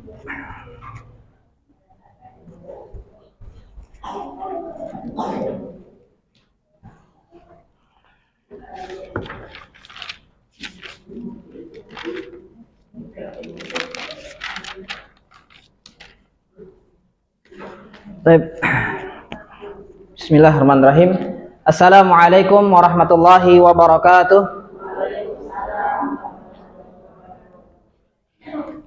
Baik. Bismillahirrahmanirrahim. Assalamualaikum warahmatullahi wabarakatuh.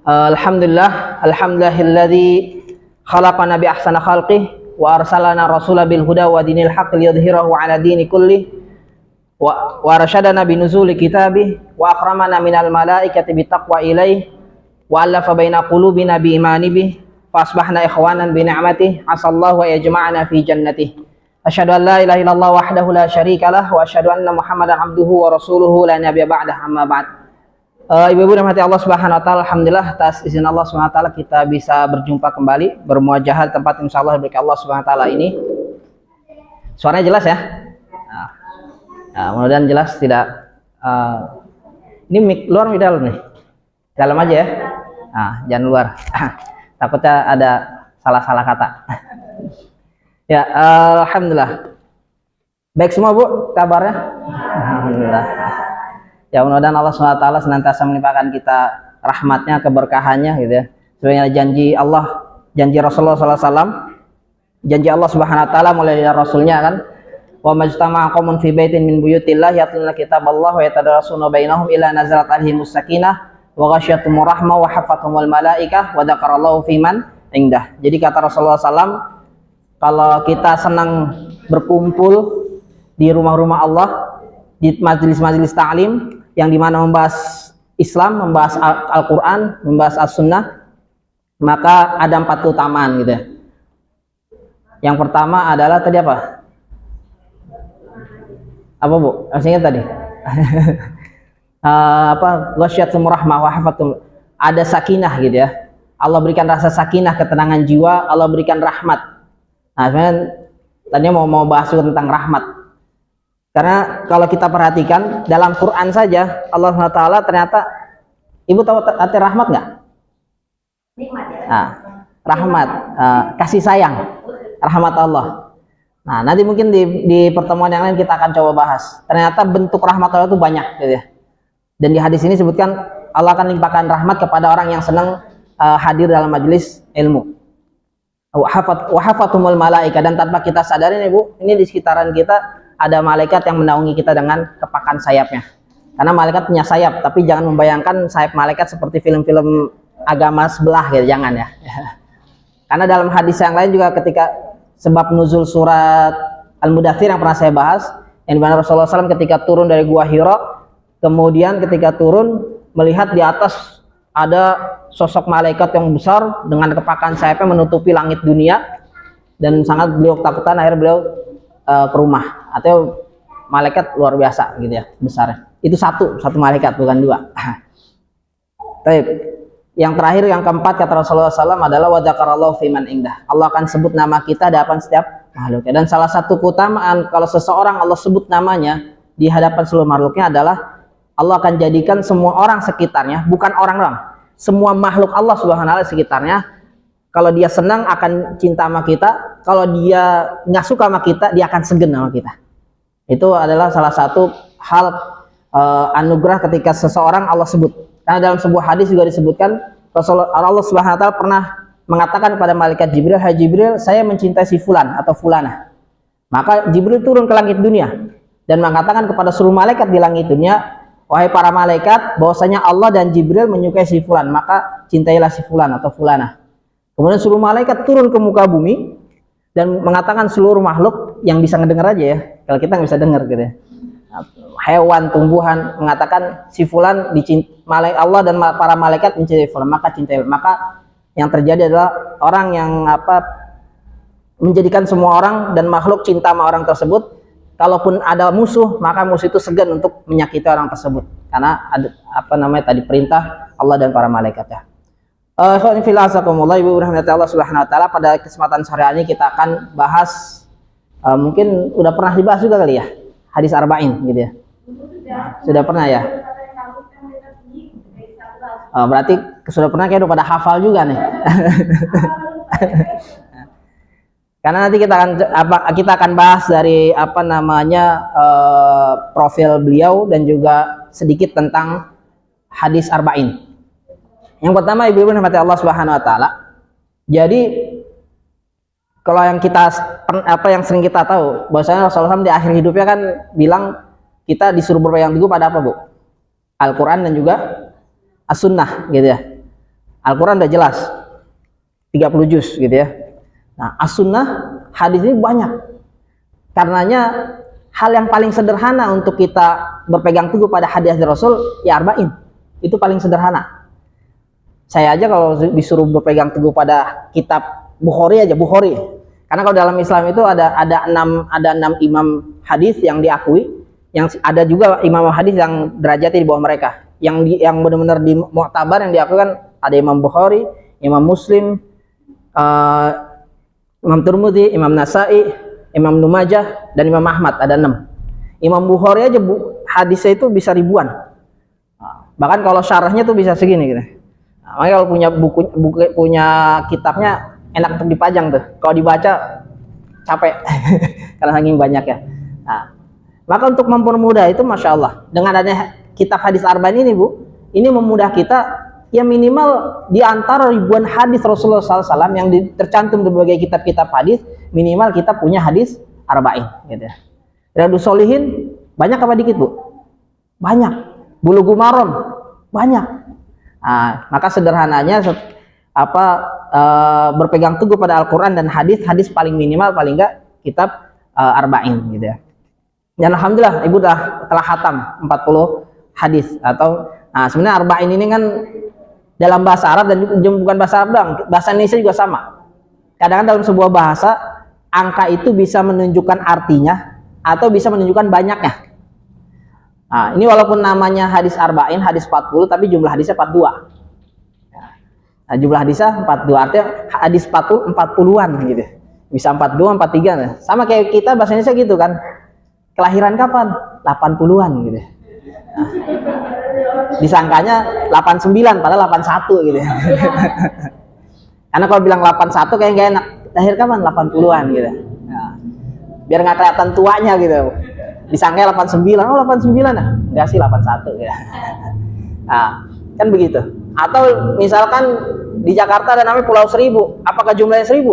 Alhamdulillahilladzi khalaqana bi ahsani khalqih wa arsalana rasula bil huda wa dinil haqq liyudhhirahu 'ala dini kullih wa arsyadana bi nuzuli kitabih wa akramana minal malaikati bi taqwa ilaih wa allafa baina qulubina bi imani bih fa asbahna ikhwanan bi ni'matih asallahu wa yajma'ana fi jannatih. Asyhadu an la ilaha illallah wahdahu la syarikalah wa asyhadu anna Muhammadan abduhu wa rasuluhu la nabiyya ba'dah, amma ba'd. Ibu-ibu rahmati Allah Subhanahu wa taala, alhamdulillah atas izin Allah Subhanahu wa taala kita bisa berjumpa kembali, bermuajahah tempat insyaallah berkat Allah Subhanahu wa taala ini. Suaranya jelas ya? Nah, mudah-mudahan jelas, tidak ini mic luar mic dalam nih. Dalam aja ya. Nah, jangan luar. Takutnya ada salah-salah kata. Ya, alhamdulillah. Baik semua Bu, kabarnya? Alhamdulillah. Ya, mudah-mudahan Allah SWT senantiasa menimpakan kita rahmatnya, keberkahannya gitu ya. Sebenarnya janji Allah, janji Rasulullah SAW, janji Allah Subhanahu wa taala mulai dari Rasulnya kan. Wa majtama'a qaumun fi baitin min buyutillah yatluna kitaballah wa yatadarasuna bainahum illa nazalat alaihimus sakinah wa ghasyiyatuhumur rahmah wa hafathumul malaikah wa dzakarallahu fiman indah. Jadi kata Rasulullah SAW, kalau kita senang berkumpul di rumah-rumah Allah, di majelis-majelis ta'lim yang dimana membahas Islam, membahas Al-Quran, membahas As-Sunnah, maka ada 4 keutamaan gitu ya. Yang pertama adalah tadi apa? Apa Bu? Artinya tadi apa? Ghasyyatum rahmah wa hafatum, ada sakinah gitu ya. Allah berikan rasa sakinah, ketenangan jiwa, Allah berikan rahmat. Nah, sebenarnya tadinya mau bahas tentang rahmat. Karena kalau kita perhatikan dalam Quran saja Allah SWT ternyata, Ibu tahu arti rahmat nggak? Nikmat ya. Nah, rahmat, kasih sayang, rahmat Allah. Nah, nanti mungkin di pertemuan yang lain kita akan coba bahas. Ternyata bentuk rahmat Allah itu banyak gitu ya. Dan di hadis ini sebutkan Allah akan limpahkan rahmat kepada orang yang senang hadir dalam majelis ilmu. Wa hafathumul malaika, dan tanpa kita sadarin Ibu, ini di sekitaran kita ada malaikat yang menaungi kita dengan kepakan sayapnya. Karena malaikat punya sayap, tapi jangan membayangkan sayap malaikat seperti film-film agama sebelah gitu, jangan ya. Karena dalam hadis yang lain juga ketika sebab nuzul surat Al-Mudaththir yang pernah saya bahas, yang dimana Rasulullah SAW ketika turun dari Gua Hira, kemudian ketika turun melihat di atas ada sosok malaikat yang besar dengan kepakan sayapnya menutupi langit dunia, dan sangat beliau takutan, akhirnya beliau ke rumah. Atau malaikat luar biasa gitu ya besarnya. Itu satu malaikat, bukan 2. Baik. Yang terakhir, yang keempat, kata Rasulullah SAW adalah wa dzakarallahu fiman indah. Allah akan sebut nama kita di hadapan setiap makhluknya. Dan salah satu keutamaan kalau seseorang Allah sebut namanya di hadapan seluruh makhluknya adalah Allah akan jadikan semua orang sekitarnya, bukan orang doang, semua makhluk Allah Subhanahu wa taala sekitarnya, kalau dia senang akan cinta sama kita, kalau dia nggak suka sama kita, dia akan segan sama kita. Itu adalah salah satu hal anugerah ketika seseorang Allah sebut. Karena dalam sebuah hadis juga disebutkan Rasulullah, Allah Subhanahu wa taala pernah mengatakan kepada malaikat Jibril, "Hai Jibril, saya mencintai si fulan atau fulana." Maka Jibril turun ke langit dunia dan mengatakan kepada seluruh malaikat di langit dunia, "Wahai para malaikat, bahwasanya Allah dan Jibril menyukai si fulan, maka cintailah si fulan atau fulana." Kemudian seluruh malaikat turun ke muka bumi dan mengatakan seluruh makhluk yang bisa ngedengar aja ya, kalau kita nggak bisa dengar gitu ya, hewan, tumbuhan, mengatakan si fulan dicintai Allah dan para malaikat mencintai fulan, maka cintai. Maka yang terjadi adalah orang yang menjadikan semua orang dan makhluk cinta sama orang tersebut. Kalaupun ada musuh, maka musuh itu segan untuk menyakiti orang tersebut, karena ada tadi perintah Allah dan para malaikat ya. Ibu rahmati Allah Subhanahu wa taala, pada kesempatan sore ini kita akan bahas, mungkin udah pernah dibahas juga kali ya, hadis arba'in gitu ya. Sudah pernah ya. Berarti sudah pernah kayak udah pada hafal juga nih. Karena nanti kita akan bahas dari profil beliau dan juga sedikit tentang hadis arba'in. Yang pertama, ibu-ibu rahmati Allah Subhanahu wa taala. Jadi kalau yang yang sering kita tahu, bahwasanya Rasulullah SAW di akhir hidupnya kan bilang kita disuruh berpegang teguh pada apa, Bu? Al-Qur'an dan juga As-Sunnah gitu ya. Al-Qur'an udah jelas 30 juz gitu ya. Nah, As-Sunnah hadis ini banyak. Karenanya hal yang paling sederhana untuk kita berpegang teguh pada hadis Rasul ya arba'in. Itu paling sederhana. Saya aja kalau disuruh berpegang teguh pada kitab Bukhari aja, Bukhari. Karena kalau dalam Islam itu ada enam imam hadis yang diakui, yang ada juga imam hadis yang derajatnya di bawah mereka. Yang benar-benar di mu'tabar yang diakui kan ada Imam Bukhari, Imam Muslim, Imam Tirmidzi, Imam Nasa'i, Imam Ibnu Majah, dan Imam Ahmad, ada 6. Imam Bukhari aja hadisnya itu bisa ribuan. Bahkan kalau syarahnya tuh bisa segini gitu. Makanya kalau punya kitabnya enak untuk dipajang tuh. Kalau dibaca capek karena saking banyak ya. Nah, maka untuk mempermudah itu masya Allah dengan adanya kitab hadis arba'in ini, Bu, ini memudah kita ya minimal di antara ribuan hadis Rasulullah SAW yang tercantum di berbagai kitab-kitab hadis, minimal kita punya hadis arba'in gitu ya. Riyadhus Shalihin banyak apa dikit, Bu? Banyak. Bulughul Maram banyak. Nah, maka sederhananya berpegang teguh pada Al-Qur'an dan hadis paling minimal paling enggak kitab arba'in gitu ya. Dan alhamdulillah ibu telah khatam 40 hadis atau sebenarnya arba'in ini kan dalam bahasa Arab dan bukan bahasa Arab doang, bahasa Indonesia juga sama. Kadang-kadang dalam sebuah bahasa angka itu bisa menunjukkan artinya atau bisa menunjukkan banyaknya. Nah, ini walaupun namanya hadis arba'in, hadis 40, tapi jumlah hadisnya 42. Nah, jumlah hadisnya 42, artinya hadis 40 40-an gitu. Bisa 42, 43 nah. Sama kayak kita bahasa Indonesia gitu kan. Kelahiran kapan? 80-an gitu. Nah, disangkanya 89 padahal 81 gitu. Karena kalau bilang 81 kayak gak enak. Lahir kapan? 80-an gitu. Nah, biar nggak kelihatan tuanya gitu. Disangka 89, oh 89 nah, enggak sih 81 ya. Nah, kan begitu. Atau misalkan di Jakarta ada namanya Pulau Seribu, apakah jumlahnya 1000?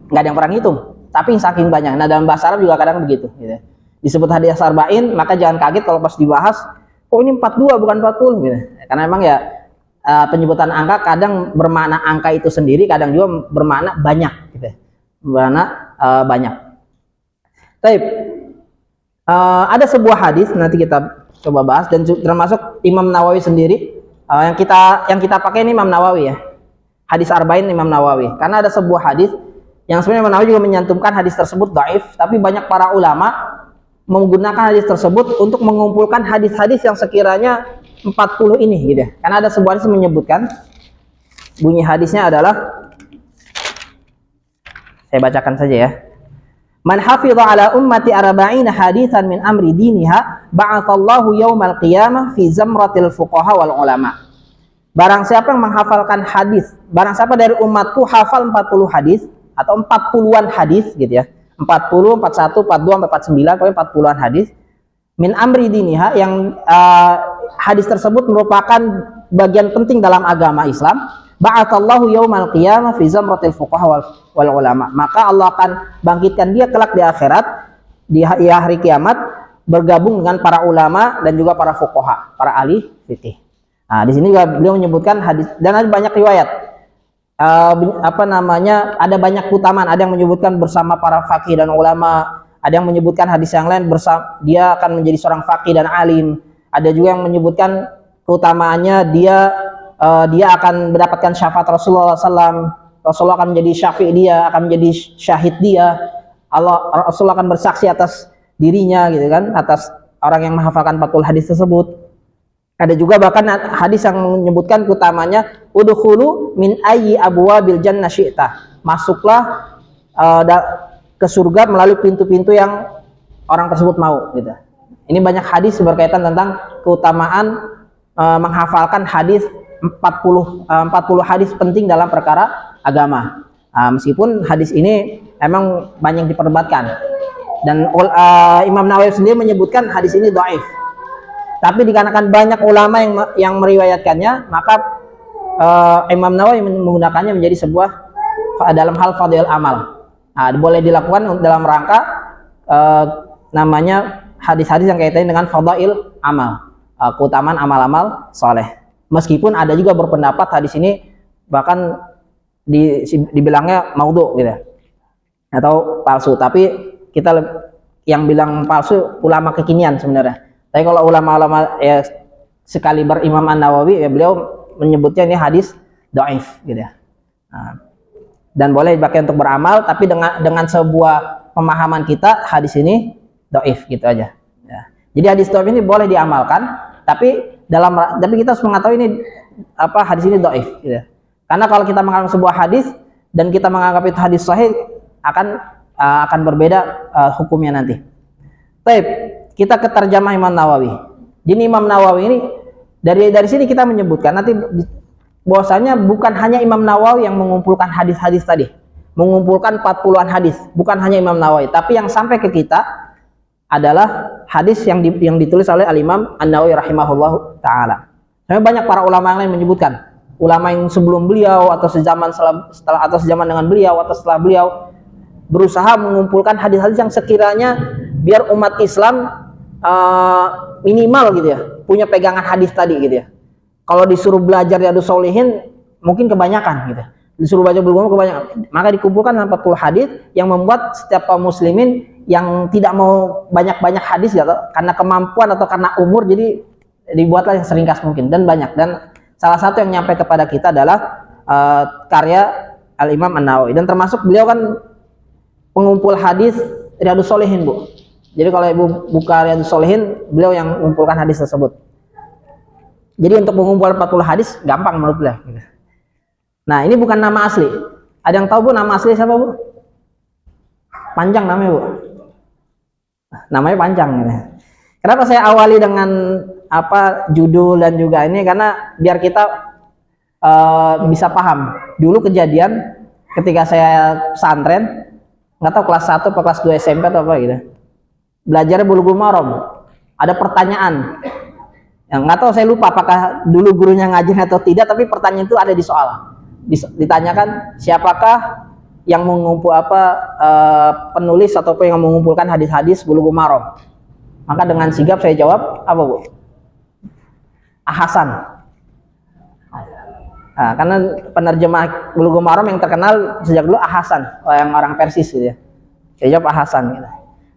Nggak ada yang pernah ngitung, tapi saking banyak. Nah, dalam bahasa Arab juga kadang begitu gitu. Disebut hadis arba'in, maka jangan kaget kalau pas dibahas, kok ini 42 bukan 40 gitu. Karena memang ya penyebutan angka kadang bermakna angka itu sendiri, kadang juga bermakna banyak gitu. Bermakna banyak. Baik. Ada sebuah hadis nanti kita coba bahas dan termasuk Imam Nawawi sendiri yang kita pakai ini Imam Nawawi ya, hadis arba'in Imam Nawawi, karena ada sebuah hadis yang sebenarnya Imam Nawawi juga menyantumkan hadis tersebut dhaif, tapi banyak para ulama menggunakan hadis tersebut untuk mengumpulkan hadis-hadis yang sekiranya 40 ini gitu ya. Karena ada sebuah hadis menyebutkan, bunyi hadisnya adalah, saya bacakan saja ya. Man hafidha ala ummati arba'ina haditsan min amri diniha ba'athallahu yaumal qiyamah fi zamratil fuqaha wal ulama. Barang siapa yang menghafalkan hadis, barang siapa dari umatku hafal 40 hadis atau 40-an hadis gitu ya. 40, 41, 42, 49, pokoknya 40-an hadis min amri diniha yang hadis tersebut merupakan bagian penting dalam agama Islam. Ba'athallahu yaumal qiyamah fi zamratil fuqaha wal ulama. Maka Allah akan bangkitkan dia kelak di akhirat di hari kiamat bergabung dengan para ulama dan juga para fuqaha, para ahli fikih. Nah, di sini juga beliau menyebutkan hadis dan ada banyak riwayat. Ada banyak keutamaan, ada yang menyebutkan bersama para faqih dan ulama, ada yang menyebutkan hadis yang lain dia akan menjadi seorang faqih dan alim. Ada juga yang menyebutkan keutamaannya dia akan mendapatkan syafaat Rasulullah SAW. Rasulullah akan menjadi syafi' dia, akan menjadi syahid dia. Rasulullah akan bersaksi atas dirinya gitu kan, atas orang yang menghafalkan 40 hadis tersebut. Ada juga bahkan hadis yang menyebutkan keutamanya udkhulu min ayyi abwabil jannah syi'ta. Masuklah ke surga melalui pintu-pintu yang orang tersebut mau gitu. Ini banyak hadis berkaitan tentang keutamaan menghafalkan hadis 40 hadis penting dalam perkara agama. Meskipun hadis ini emang banyak diperdebatkan, dan Imam Nawawi sendiri menyebutkan hadis ini dhaif. Tapi dikarenakan banyak ulama yang meriwayatkannya, maka Imam Nawawi menggunakannya menjadi sebuah dalam hal fadhil amal. Boleh dilakukan dalam rangka namanya hadis-hadis yang kaitannya dengan fadhail amal, keutamaan amal-amal saleh. Meskipun ada juga berpendapat hadis ini bahkan dibilangnya maudhu gitu atau palsu, tapi kita yang bilang palsu ulama kekinian sebenarnya. Tapi kalau ulama-ulama ya sekaliber Imam An-Nawawi, ya beliau menyebutnya ini hadis dhaif gitu ya. Dan boleh dipakai untuk beramal, tapi dengan sebuah pemahaman kita hadis ini dhaif gitu aja ya. Jadi hadis dhaif ini boleh diamalkan, tapi kita harus mengetahui ini hadis ini dhaif gitu ya. Karena kalau kita menganggap sebuah hadis dan kita menganggap itu hadis sahih, akan berbeda hukumnya nanti. Baik, kita ke terjemah Imam Nawawi. Jadi Imam Nawawi ini dari sini kita menyebutkan nanti bahwasanya bukan hanya Imam Nawawi yang mengumpulkan hadis-hadis tadi, mengumpulkan 40-an hadis, bukan hanya Imam Nawawi, tapi yang sampai ke kita adalah hadis yang ditulis oleh Al-Imam An-Nawawi rahimahullah taala. Banyak para ulama yang lain menyebutkan, ulama yang sebelum beliau atau sezaman setelah atau sezaman dengan beliau atau setelah beliau berusaha mengumpulkan hadis-hadis yang sekiranya biar umat Islam minimal gitu ya, punya pegangan hadis tadi gitu ya. Kalau disuruh belajar Riyadhus Shalihin mungkin kebanyakan gitu. Disuruh baca Bulughul Maram kebanyakan. Maka dikumpulkan 40 hadis yang membuat setiap kaum muslimin yang tidak mau banyak-banyak hadis gitu, karena kemampuan atau karena umur, jadi dibuatlah yang seringkas mungkin dan banyak. Dan salah satu yang nyampe kepada kita adalah karya Al-Imam An-Nawawi, dan termasuk beliau kan pengumpul hadis Riyadhus Shalihin, Bu. Jadi kalau Ibu buka Riyadhus Shalihin, beliau yang mengumpulkan hadis tersebut. Jadi untuk mengumpulkan 40 hadis gampang menurut beliau. Nah, ini bukan nama asli. Ada yang tahu, Bu, nama asli siapa, Bu? Panjang namanya, Bu. Namanya panjang ini. Kenapa saya awali dengan judul dan juga ini, karena biar kita bisa paham. Dulu kejadian ketika saya pesantren, nggak tahu kelas 1 atau kelas 2 SMP atau apa gitu, belajar Bulughul Maram, ada pertanyaan yang nggak tahu, saya lupa apakah dulu gurunya ngajar atau tidak, tapi pertanyaan itu ada di soal, ditanyakan siapakah yang mengumpul penulis ataupun yang mengumpulkan hadis-hadis Bulughul Maram. Maka dengan sigap saya jawab apa, Bu? Hasan. Nah, karena penerjemah Bulughul Maram yang terkenal sejak dulu Hasan, yang orang Persis gitu ya. Saya jawab Hasan gitu.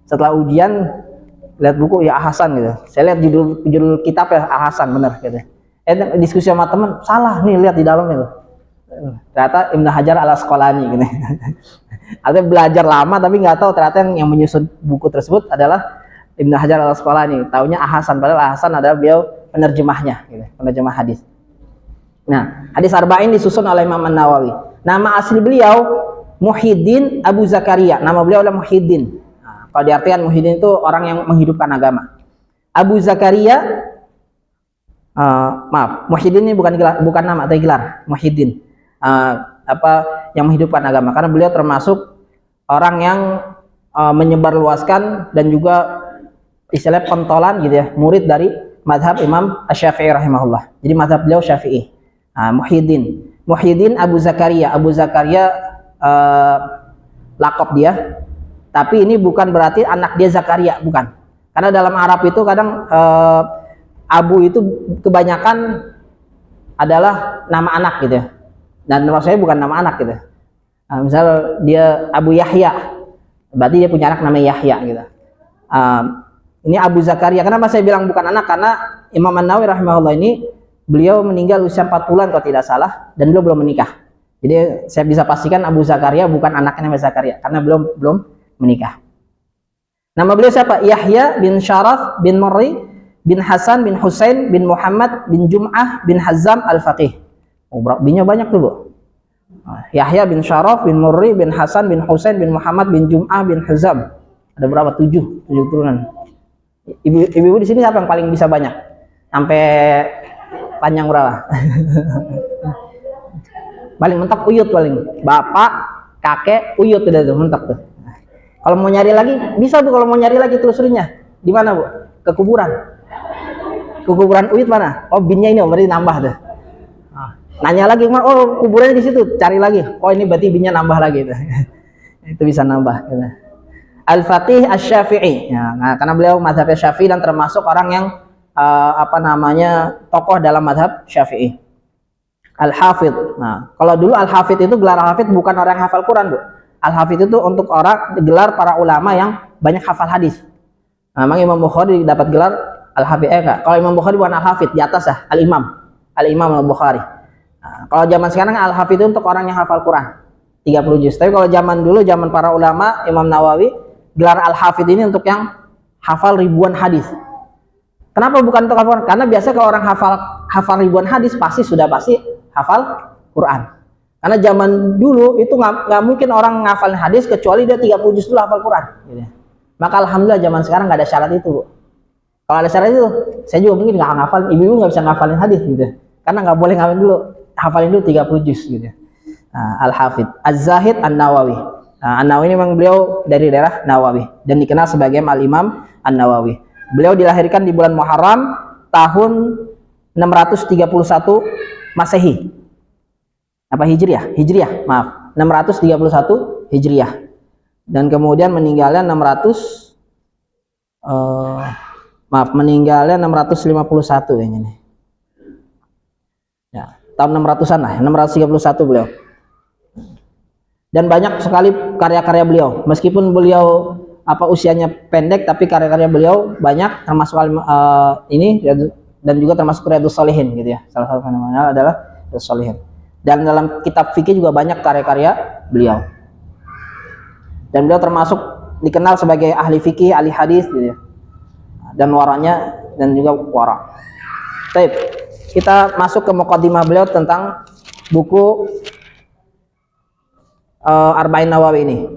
Setelah ujian lihat buku, ya Hasan gitu. Saya lihat judul kitab ya Hasan, benar gitu. Diskusi sama teman, salah nih, lihat di dalam itu. Ternyata Ibnu Hajar Al-Asqalani gitu. Artinya belajar lama tapi nggak tahu ternyata yang menyusun buku tersebut adalah Ibnu Hajar Al-Asqalani. Taunya Hasan, padahal Hasan adalah beliau penerjemahnya gitu, penerjemah hadis. Nah, hadis arba'in disusun oleh Imam An-Nawawi. Nama asli beliau Muhyiddin Abu Zakaria. Nama beliau adalah Muhyiddin. Kalau diartikan Muhyiddin itu orang yang menghidupkan agama. Abu Zakaria, Muhyiddin ini bukan nama atau gelar. Muhyiddin, yang menghidupkan agama. Karena beliau termasuk orang yang menyebarluaskan dan juga istilah pentolan gitu ya, murid dari mazhab Imam Asy-Syafi'i rahimahullah. Jadi mazhab beliau Syafi'i. Muhyiddin Abu Zakaria. Abu Zakaria lakop dia. Tapi ini bukan berarti anak dia Zakaria, bukan. Karena dalam Arab itu kadang Abu itu kebanyakan adalah nama anak gitu ya. Dan maksudnya bukan nama anak gitu. Misal dia Abu Yahya, berarti dia punya anak namanya Yahya gitu. Ini Abu Zakaria. Kenapa saya bilang bukan anak? Karena Imam An-Nawawi rahimahullah ini beliau meninggal usia 40-an kalau tidak salah, dan beliau belum menikah. Jadi saya bisa pastikan Abu Zakaria bukan anaknya namanya Zakaria, karena belum menikah. Nama beliau siapa? Yahya bin Syaraf bin Murri bin Hasan bin Husain bin Muhammad bin Jum'ah bin Hazam al-Faqih. Binnya banyak tuh, Bu. Yahya bin Syaraf bin Murri bin Hasan bin Husain bin Muhammad bin Jum'ah bin Hazam. Ada berapa? 7 turunan. Ibu-ibu di sini siapa yang paling bisa banyak? Sampai panjang berapa? Paling mentok uyut paling. Bapak, kakek, uyut udah tuh mentok tuh. Kalau mau nyari lagi bisa tuh, kalau mau nyari lagi telusurinya. Di mana, Bu? Ke kuburan. Ke kuburan uyut mana? Oh, binnya ini berarti nambah tuh. Nanya lagi, oh kuburannya di situ, cari lagi. Oh ini berarti binnya nambah lagi tuh. Itu bisa nambah. Gitu. Al-Fatih Asy-Syafi'i. Ya, nah, karena beliau mazhabnya Syafi'i dan termasuk orang yang tokoh dalam mazhab Syafi'i. Al-Hafidh. Nah, kalau dulu Al-Hafidh itu gelar Hafidh bukan orang yang hafal Quran, Bu. Al-Hafidh itu untuk orang gelar para ulama yang banyak hafal hadis. Nah, memang Imam Bukhari dapat gelar Al-Hafidh enggak? Kalau Imam Bukhari bukan Al-Hafidh, di atas ya, Al-Imam. Al-Imam Al-Bukhari. Nah, kalau zaman sekarang Al-Hafidh itu untuk orang yang hafal Quran 30 juz. Tapi kalau zaman dulu, zaman para ulama, Imam Nawawi, gelar Al-Hafidh ini untuk yang hafal ribuan hadis. Kenapa bukan untuk hafal? Karena biasa kalau orang hafal ribuan hadis pasti hafal Quran. Karena zaman dulu itu nggak mungkin orang ngafalin hadis kecuali dia 30 juz dulu hafal Quran. Gitu. Maka alhamdulillah zaman sekarang nggak ada syarat itu, Bu. Kalau ada syarat itu, saya juga mungkin nggak ngafal, ibu-ibu nggak bisa ngafalin hadis gitu. Karena nggak boleh ngafalin dulu, hafalin dulu 30 juz gitu. Al-Hafidh Az-Zahid An-Nawawi. An-Nawawi ini memang beliau dari daerah Nawawi dan dikenal sebagai Al-Imam An-Nawawi. Beliau dilahirkan di bulan Muharram tahun 631 Masehi. Apa Hijriah? Hijriah, maaf. 631 Hijriah. Dan kemudian meninggalnya 651 kayaknya nih. Ya, tahun 600-an lah, 631 beliau. Dan banyak sekali karya-karya beliau. Meskipun beliau usianya pendek, tapi karya-karya beliau banyak, termasuk ini dan juga termasuk Riyadhus Shalihin gitu ya. Salah satu fenomenal adalah Riyadhus Shalihin. Dan dalam kitab fikih juga banyak karya-karya beliau. Dan beliau termasuk dikenal sebagai ahli fikih, ahli hadis gitu ya. Dan waranya dan juga wara. Baik, kita masuk ke muqaddimah beliau tentang buku Arba'in Nawawi ini.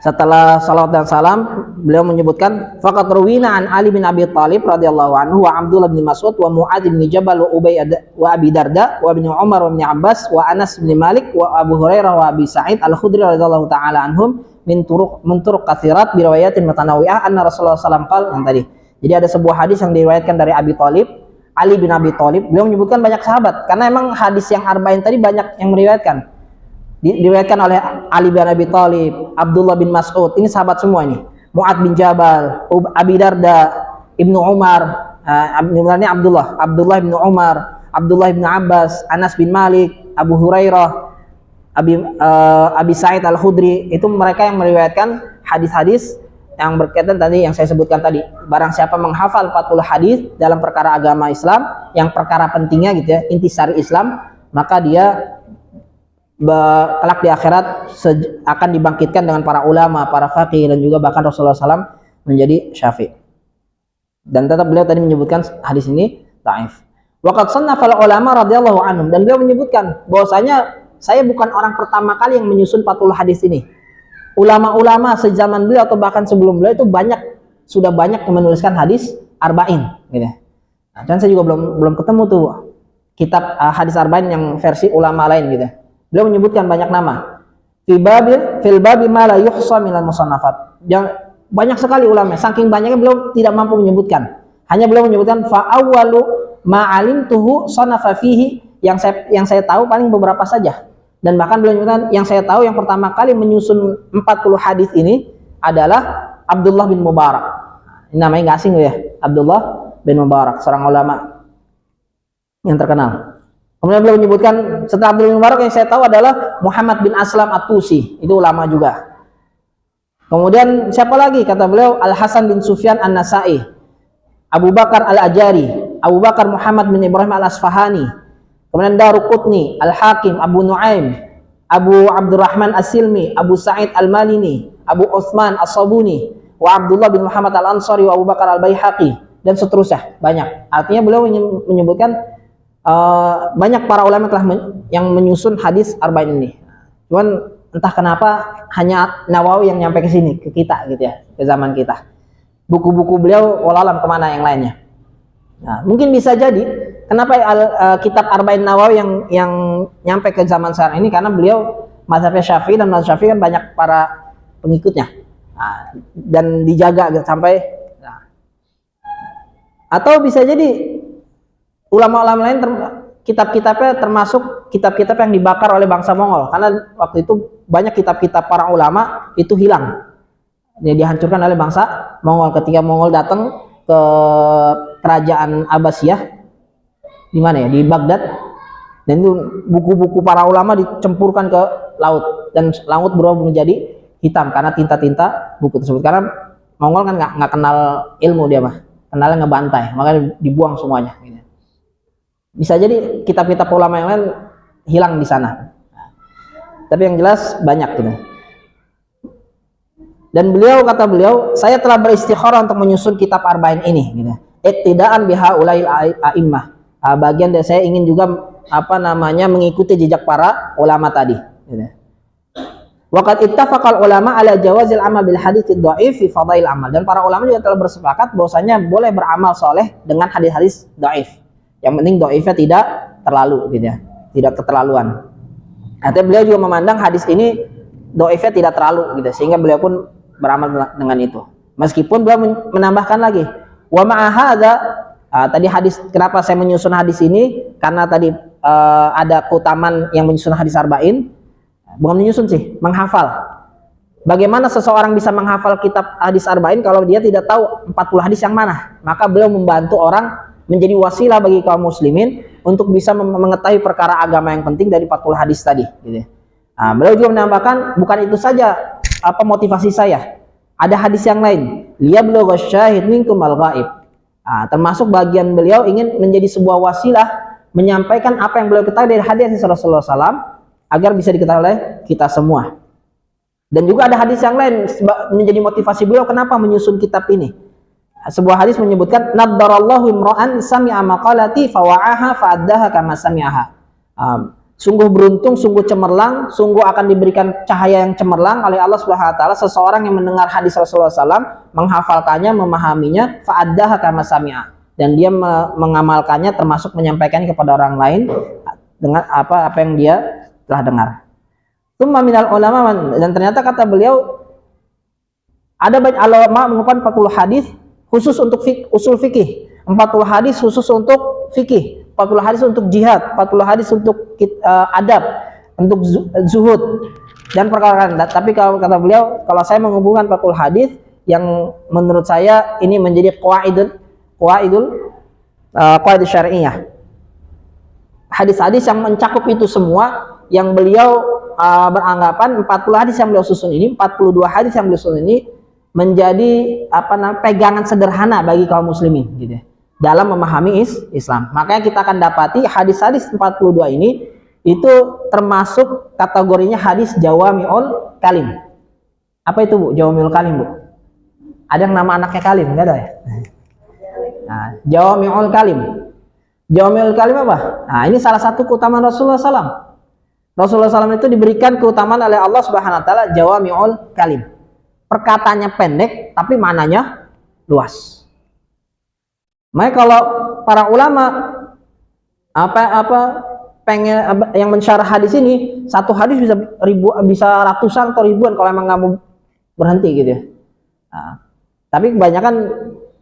Setelah salawat dan salam, beliau menyebutkan faqad ruwina an Ali bin Abi Thalib radhiyallahu anhu wa Abdullah bin Mas'ud wa Mu'adz bin Jabal wa Ubay wa Abi Darda wa bin Umar wa bin Abbas wa Anas bin Malik wa Abu Hurairah wa Abi Sa'id Al-Khudri radhiyallahu taala anhum min turuq katsirat bi riwayatin mutanawwi'ah anna Rasulullah sallallahu alaihi wasallam yang tadi. Jadi ada sebuah hadis yang diriwayatkan dari Abi Thalib, Ali bin Abi Thalib. Beliau menyebutkan banyak sahabat karena emang hadis yang arba'in tadi banyak yang meriwayatkan. Diriwayatkan oleh Ali bin Abi Thalib, Abdullah bin Mas'ud, ini sahabat semua ini. Mu'adz bin Jabal, Abi Darda, Ibnu Umar, sebenarnya Abdullah bin Umar, Abdullah bin Abbas, Anas bin Malik, Abu Hurairah, Abi Sa'id Al-Khudri. Itu mereka yang meriwayatkan hadis-hadis yang berkaitan tadi yang saya sebutkan tadi. Barang siapa menghafal 40 hadis dalam perkara agama Islam, yang perkara pentingnya gitu ya, intisari Islam, maka dia kelak di akhirat akan dibangkitkan dengan para ulama, para faqih, dan juga bahkan Rasulullah SAW menjadi syafi'. Dan tetap beliau tadi menyebutkan hadis ini dhaif. Waqad sannafa ulama radhiyallahu anhum, dan beliau menyebutkan bahwasanya saya bukan orang pertama kali yang menyusun 40 hadis ini. Ulama-ulama sezaman beliau atau bahkan sebelum beliau itu sudah banyak yang menuliskan hadis arba'in gitu. Nah, dan saya juga belum ketemu tuh kitab hadis arba'in yang versi ulama lain gitu. Beliau menyebutkan banyak nama. Fil babi ma la yuhsa minal musannafat. Banyak sekali ulama, saking banyaknya beliau tidak mampu menyebutkan. Hanya beliau menyebutkan fa awwalu ma alimtuhu sanafa fihi, yang saya tahu paling beberapa saja. Dan bahkan beliau menyebutkan yang saya tahu yang pertama kali menyusun 40 hadis ini adalah Abdullah bin Mubarak. Ini namanya nggak asing ya, Abdullah bin Mubarak, seorang ulama yang terkenal. Kemudian beliau menyebutkan setelah Abdullah bin Mubarak yang saya tahu adalah Muhammad bin Aslam At-Tusi, itu ulama juga. Kemudian siapa lagi? Kata beliau Al-Hasan bin Sufyan An-Nasa'i, Abu Bakar Al-Ajari, Abu Bakar Muhammad bin Ibrahim Al-Asfahani, kemudian Daruqutni, Al-Hakim, Abu Nuaim, Abu Abdurrahman As-Silmi, Abu Sa'id Al-Malini, Abu Utsman As-Sabuni, wa Abdullah bin Muhammad Al-Ansari, wa Abu Bakar Al-Baihaqi, dan seterusnya banyak. Artinya beliau menyebutkan banyak para ulama yang menyusun hadis arba'in ini. Cuman entah kenapa hanya Nawawi yang nyampe ke sini, ke kita gitu ya, ke zaman kita. Buku-buku beliau wallahualam kemana yang lainnya. Nah, mungkin bisa jadi kenapa kitab Arba'in Nawawi yang nyampe ke zaman sekarang ini karena beliau mazhabnya Syafi'i, dan mazhab Syafi'i kan banyak para pengikutnya. Nah, dan dijaga sampai nah. Atau bisa jadi ulama-ulama lain kitab-kitabnya termasuk kitab-kitab yang dibakar oleh bangsa Mongol, karena waktu itu banyak kitab-kitab para ulama itu hilang, dihancurkan oleh bangsa Mongol ketika Mongol datang ke kerajaan Abbasiyah di mana ya, di Baghdad, dan itu buku-buku para ulama dicempurkan ke laut, dan laut berubah menjadi hitam karena tinta-tinta buku tersebut, karena Mongol kan nggak kenal ilmu, dia mah kenalnya ngebantai, makanya dibuang semuanya. Bisa jadi kitab-kitab ulama yang lain hilang di sana. Tapi yang jelas banyak gitu. Dan kata beliau, saya telah beristikharah untuk menyusun kitab Arba'in ini gitu. Iktidaan biha ulail a'immah. Bagian dari saya ingin juga mengikuti jejak para ulama tadi gitu. Waqad ittafaqal ulama ala jawazil amal bil hadits dhaif fi fadail amal. Dan para ulama juga telah bersepakat bahwasanya boleh beramal soleh dengan hadis-hadis dhaif. Yang penting dhaifnya tidak terlalu gitu ya, tidak keterlaluan. Artinya beliau juga memandang hadis ini dhaifnya tidak terlalu gitu, sehingga beliau pun beramal dengan itu. Meskipun beliau menambahkan lagi, wa ma'a hadza, tadi hadis, kenapa saya menyusun hadis ini? Karena tadi ada keutamaan yang menyusun hadis Arba'in. Bukan menyusun sih, menghafal. Bagaimana seseorang bisa menghafal kitab hadis Arba'in kalau dia tidak tahu 40 hadis yang mana? Maka beliau membantu orang, menjadi wasilah bagi kaum muslimin untuk bisa mengetahui perkara agama yang penting dari 40 hadis tadi gitu. Nah, beliau juga menambahkan, bukan itu saja motivasi saya, ada hadis yang lain, liyablughal syahid minkum al-ghaib. Nah, termasuk bagian beliau ingin menjadi sebuah wasilah menyampaikan apa yang beliau ketahui dari hadis Rasulullah SAW agar bisa diketahui oleh kita semua. Dan juga ada hadis yang lain menjadi motivasi beliau kenapa menyusun kitab ini. Sebuah hadis menyebutkan, naddarallahu imra'an sami'a maqalati fawa'aha fa'addaha kama sami'aha. Sungguh beruntung, sungguh cemerlang, sungguh akan diberikan cahaya yang cemerlang oleh Allah Subhanahu wa taala seseorang yang mendengar hadis Rasulullah SAW, menghafalkannya, memahaminya, fa'addaha kama sami'a, dan dia mengamalkannya, termasuk menyampaikannya kepada orang lain dengan apa yang dia telah dengar. Tsumma minal ulama, dan ternyata kata beliau ada banyak ulama mengumpulkan 40 hadis khusus untuk usul fikih, 40 hadis khusus untuk fikih, 40 hadis untuk jihad, 40 hadis untuk adab, untuk zuhud dan perkara lain. Tapi kalau kata beliau, kalau saya mengumpulkan 40 hadis yang menurut saya ini menjadi qawaid syar'iyyah, hadis-hadis yang mencakup itu semua, yang beliau beranggapan 40 hadis yang beliau susun ini, 42 hadis yang beliau susun ini menjadi pegangan sederhana bagi kaum muslimin gitu, dalam memahami Islam. Makanya kita akan dapati hadis-hadis 42 ini itu termasuk kategorinya hadis jawami'ul kalim. Apa itu Bu, jawami'ul kalim Bu? Ada yang nama anaknya Kalim? Enggak ada ya? Nah, jawami'ul kalim. Jawami'ul kalim apa? Nah, ini salah satu keutamaan Rasulullah SAW. Rasulullah SAW itu diberikan keutamaan oleh Allah Subhanahu wa taala jawami'ul kalim. Perkataannya pendek tapi maknanya luas. Makanya kalau para ulama pengen yang mensyarah hadis ini, satu hadis bisa ratusan atau ribuan kalau emang nggak mau berhenti gitu ya. Nah, tapi kebanyakan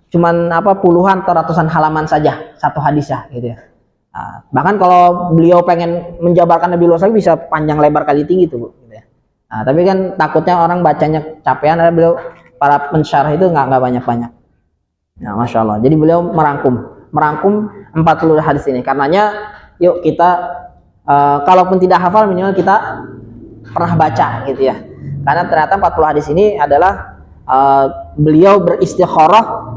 cuman puluhan atau ratusan halaman saja satu hadis ya gitu ya. Nah, bahkan kalau beliau pengen menjabarkan lebih luas lagi bisa panjang lebar kali tinggi tuh Bu. Nah, tapi kan takutnya orang bacanya capean, ada beliau para pensyarah itu nggak banyak-banyak. Nah, Masya Allah. Jadi beliau merangkum 40 hadis ini. Karenanya yuk kita kalaupun tidak hafal minimal kita pernah baca gitu ya. Karena ternyata 40 hadis ini adalah beliau beristikharah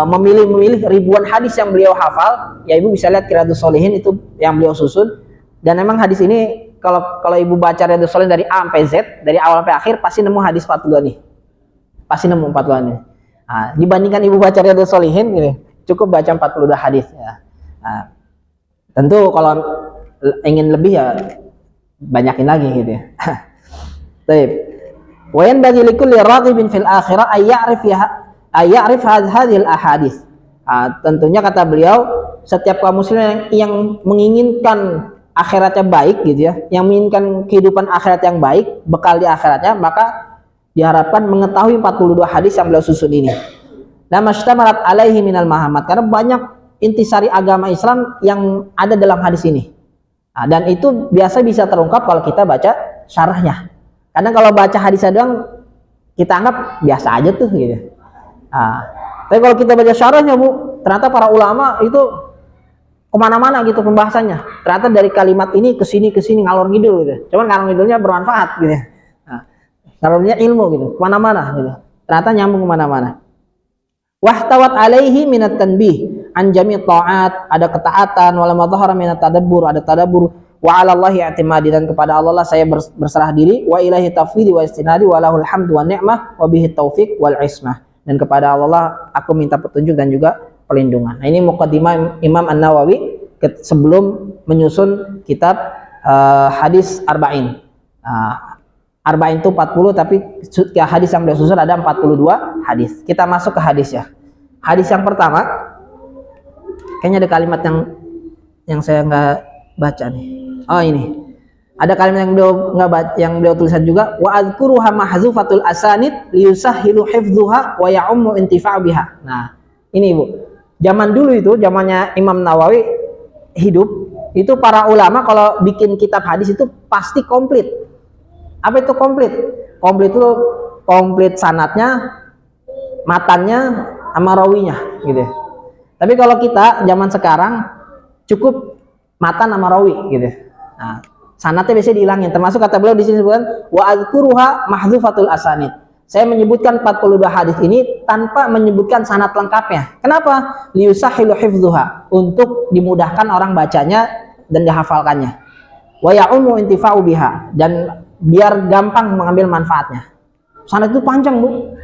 memilih ribuan hadis yang beliau hafal. Ya Ibu bisa lihat Riyadhus Shalihin itu yang beliau susun. Dan memang hadis ini kalau Ibu baca Riyadhus Shalihin dari A sampai Z, dari awal sampai akhir pasti nemu hadis 42 nih. Pasti nemu 42 nih. Nah, dibandingkan Ibu baca Riyadhus Shalihin gitu, cukup baca 42 hadis ya. Nah, tentu kalau ingin lebih ya banyakin lagi gitu ya. Baik. Wa yanbaghi likulli raghibin fil akhirah ay ya'rif hadhil ahadits. Tentunya kata beliau, setiap kaum muslim yang menginginkan akhiratnya baik gitu ya, yang menginginkan kehidupan akhirat yang baik, bekal di akhiratnya, maka diharapkan mengetahui 42 hadis yang beliau susun ini. Nah, mashtamalat alaihi minal mahamat, karena banyak intisari agama Islam yang ada dalam hadis ini. Dan itu biasa bisa terungkap kalau kita baca syarahnya. Kadang kalau baca hadisnya doang kita anggap biasa aja tuh gitu. Tapi kalau kita baca syarahnya Bu, ternyata para ulama itu kemana-mana gitu pembahasannya. Ternyata dari kalimat ini ke sini ngalor ngidul gitu. Cuman ngalor ngidulnya bermanfaat gitu. Ngalornya ilmu gitu, kemana-mana gitu. Ternyata nyambung kemana-mana. Wahtawat alaihi minat tanbih an jami' ta'at, ada ketaatan, wala madhahara minat tadabbur, ada tadabbur, wa 'ala Allahi i'timadi, dan kepada Allah lah saya berserah diri, wa ilahi tafwidi wa istinadi, wa lahul hamdu wa ni'mah wa bihi taufiq wal ismah, dan kepada Allah lah aku minta petunjuk dan juga perlindungan. Nah, ini muqaddimah Imam An-Nawawi sebelum menyusun kitab hadis arba'in. Arba'in itu 40, tapi hadis yang beliau susun ada 42 hadis. Kita masuk ke hadis ya. Hadis yang pertama, kayaknya ada kalimat yang saya nggak baca nih. Oh, ini. Ada kalimat yang beliau nggak baca, yang beliau tulisan juga, wa adzkuruha mahzufatul asanid liyusahhilu hifdzuha wa ya'ummu intifa'u biha. Nah, ini Bu. Zaman dulu itu, zamannya Imam Nawawi hidup, itu para ulama kalau bikin kitab hadis itu pasti komplit. Apa itu komplit? Komplit itu komplit sanadnya, matannya, sama rawinya gitu. Tapi kalau kita zaman sekarang cukup matan sama rawi gitu. Nah, sanadnya biasanya dihilangin. Termasuk kata beliau di sini sebutkan wa adzkuruha mahzufatul asanid. Saya menyebutkan 42 hadis ini tanpa menyebutkan sanad lengkapnya. Kenapa? Liyusahhilu hifdzuha, untuk dimudahkan orang bacanya dan dihafalkannya. Wa ya'ummu intifa'u biha, dan biar gampang mengambil manfaatnya. Sanad itu panjang Bu.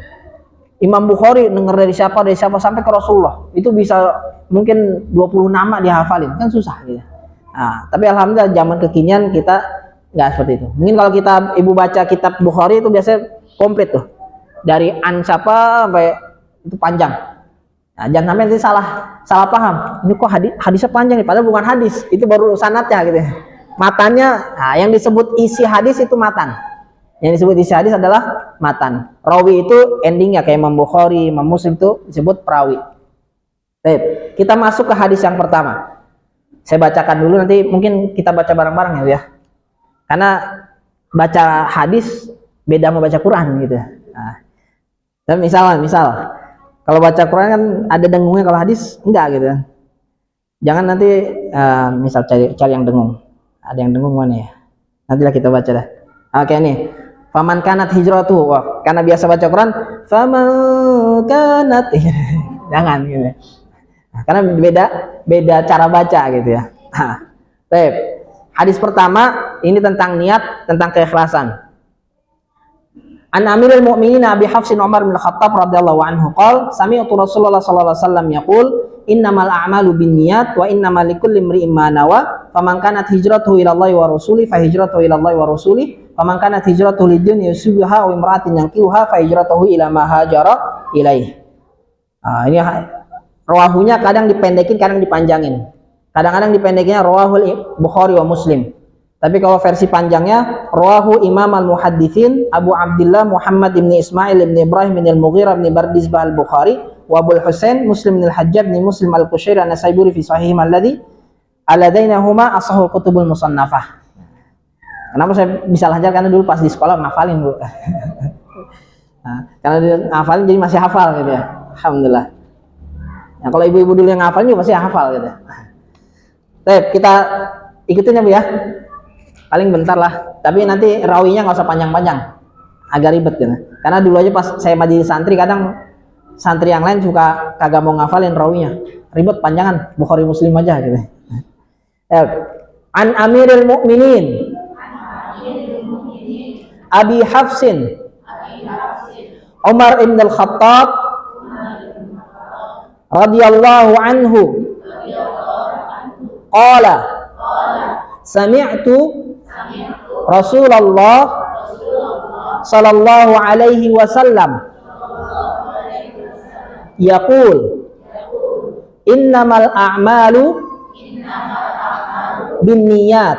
Imam Bukhari denger dari siapa sampai ke Rasulullah. Itu bisa mungkin 20 nama dihafalin, kan susah gitu. Nah, tapi alhamdulillah zaman kekinian kita nggak seperti itu. Mungkin kalau ibu baca kitab Bukhari itu biasanya komplit tuh. Dari an siapa sampai itu panjang. Nah, jangan sampai nanti salah paham. Ini kok hadisnya panjang nih, padahal bukan hadis. Itu baru sanadnya gitu. Matannya, nah, yang disebut isi hadis itu matan. Yang disebut isi hadis adalah matan. Rawi itu endingnya, kayak Imam Bukhari, Imam Muslim itu disebut perawi. Baik, kita masuk ke hadis yang pertama. Saya bacakan dulu, nanti mungkin kita baca bareng-bareng ya. Karena baca hadis beda sama baca Quran gitu. Nah, dan misal kalau baca Quran kan ada dengungnya, kalau hadis enggak gitu. Jangan nanti misal cari yang dengung. Ada yang dengung mana ya? Nantilah kita baca dah. Oke nih. Faman kanat hijratuh. Wah, karena biasa baca Quran, faman kanat. Jangan gitu. Nah, karena beda cara baca gitu ya. Baik. Hadis pertama ini tentang niat, tentang keikhlasan. An Amirul Mukminin Abi Hafsin Umar bin Khattab radhiyallahu anhu qala sami'tu Rasulullah sallallahu alaihi wasallam yaqul innamal a'malu binniyat wa innamal likulli imri'in ma nawa faman kanat hijratuhu ila Allah wa rasuli fa hijratuhu ila Allah wa rasuli faman kanat hijratuhu lidunya yusibuha wa imra'atin yankihuha fa hijratuhu ila ma hajara ilaih. Ini rawahunya kadang dipendekin, kadang dipanjangin. Kadang-kadang dipendekinnya rawahul Bukhari wa Muslim. Tapi kalau versi panjangnya rawahu Imam al-Muhadditsin Abu Abdullah Muhammad bin Ismail bin Ibrahim bin al-Mughirah bin Bardizbah al-Bukhari wa Abu Husain Muslim bin al-Hajjaj bin Muslim al-Qushairi an-Nasaiburi fi sahihihim alladainahuma ashahul kutubul musannafah. Kenapa saya bisa lancar? Karena dulu pas di sekolah ngafalin Bu. Nah, karena dia ngafalin jadi masih hafal gitu ya. Alhamdulillah. Nah, kalau ibu-ibu dulu yang ngafalin juga pasti hafal gitu. Baik, kita ikutin ya Bu ya. Paling bentar lah, tapi nanti rawinya nggak usah panjang-panjang, agak ribet gitu. Karena dulu aja pas saya jadi santri, kadang santri yang lain suka kagak mau ngafalin rawinya, ribet panjangan, Bukhari Muslim aja gitu. An Amirul Mukminin Abi Hafsin Umar ibn al-Khattab radhiyallahu anhu qala sami'tu Rasulullah sallallahu alaihi wasallam yaqul innamal a'malu binniyat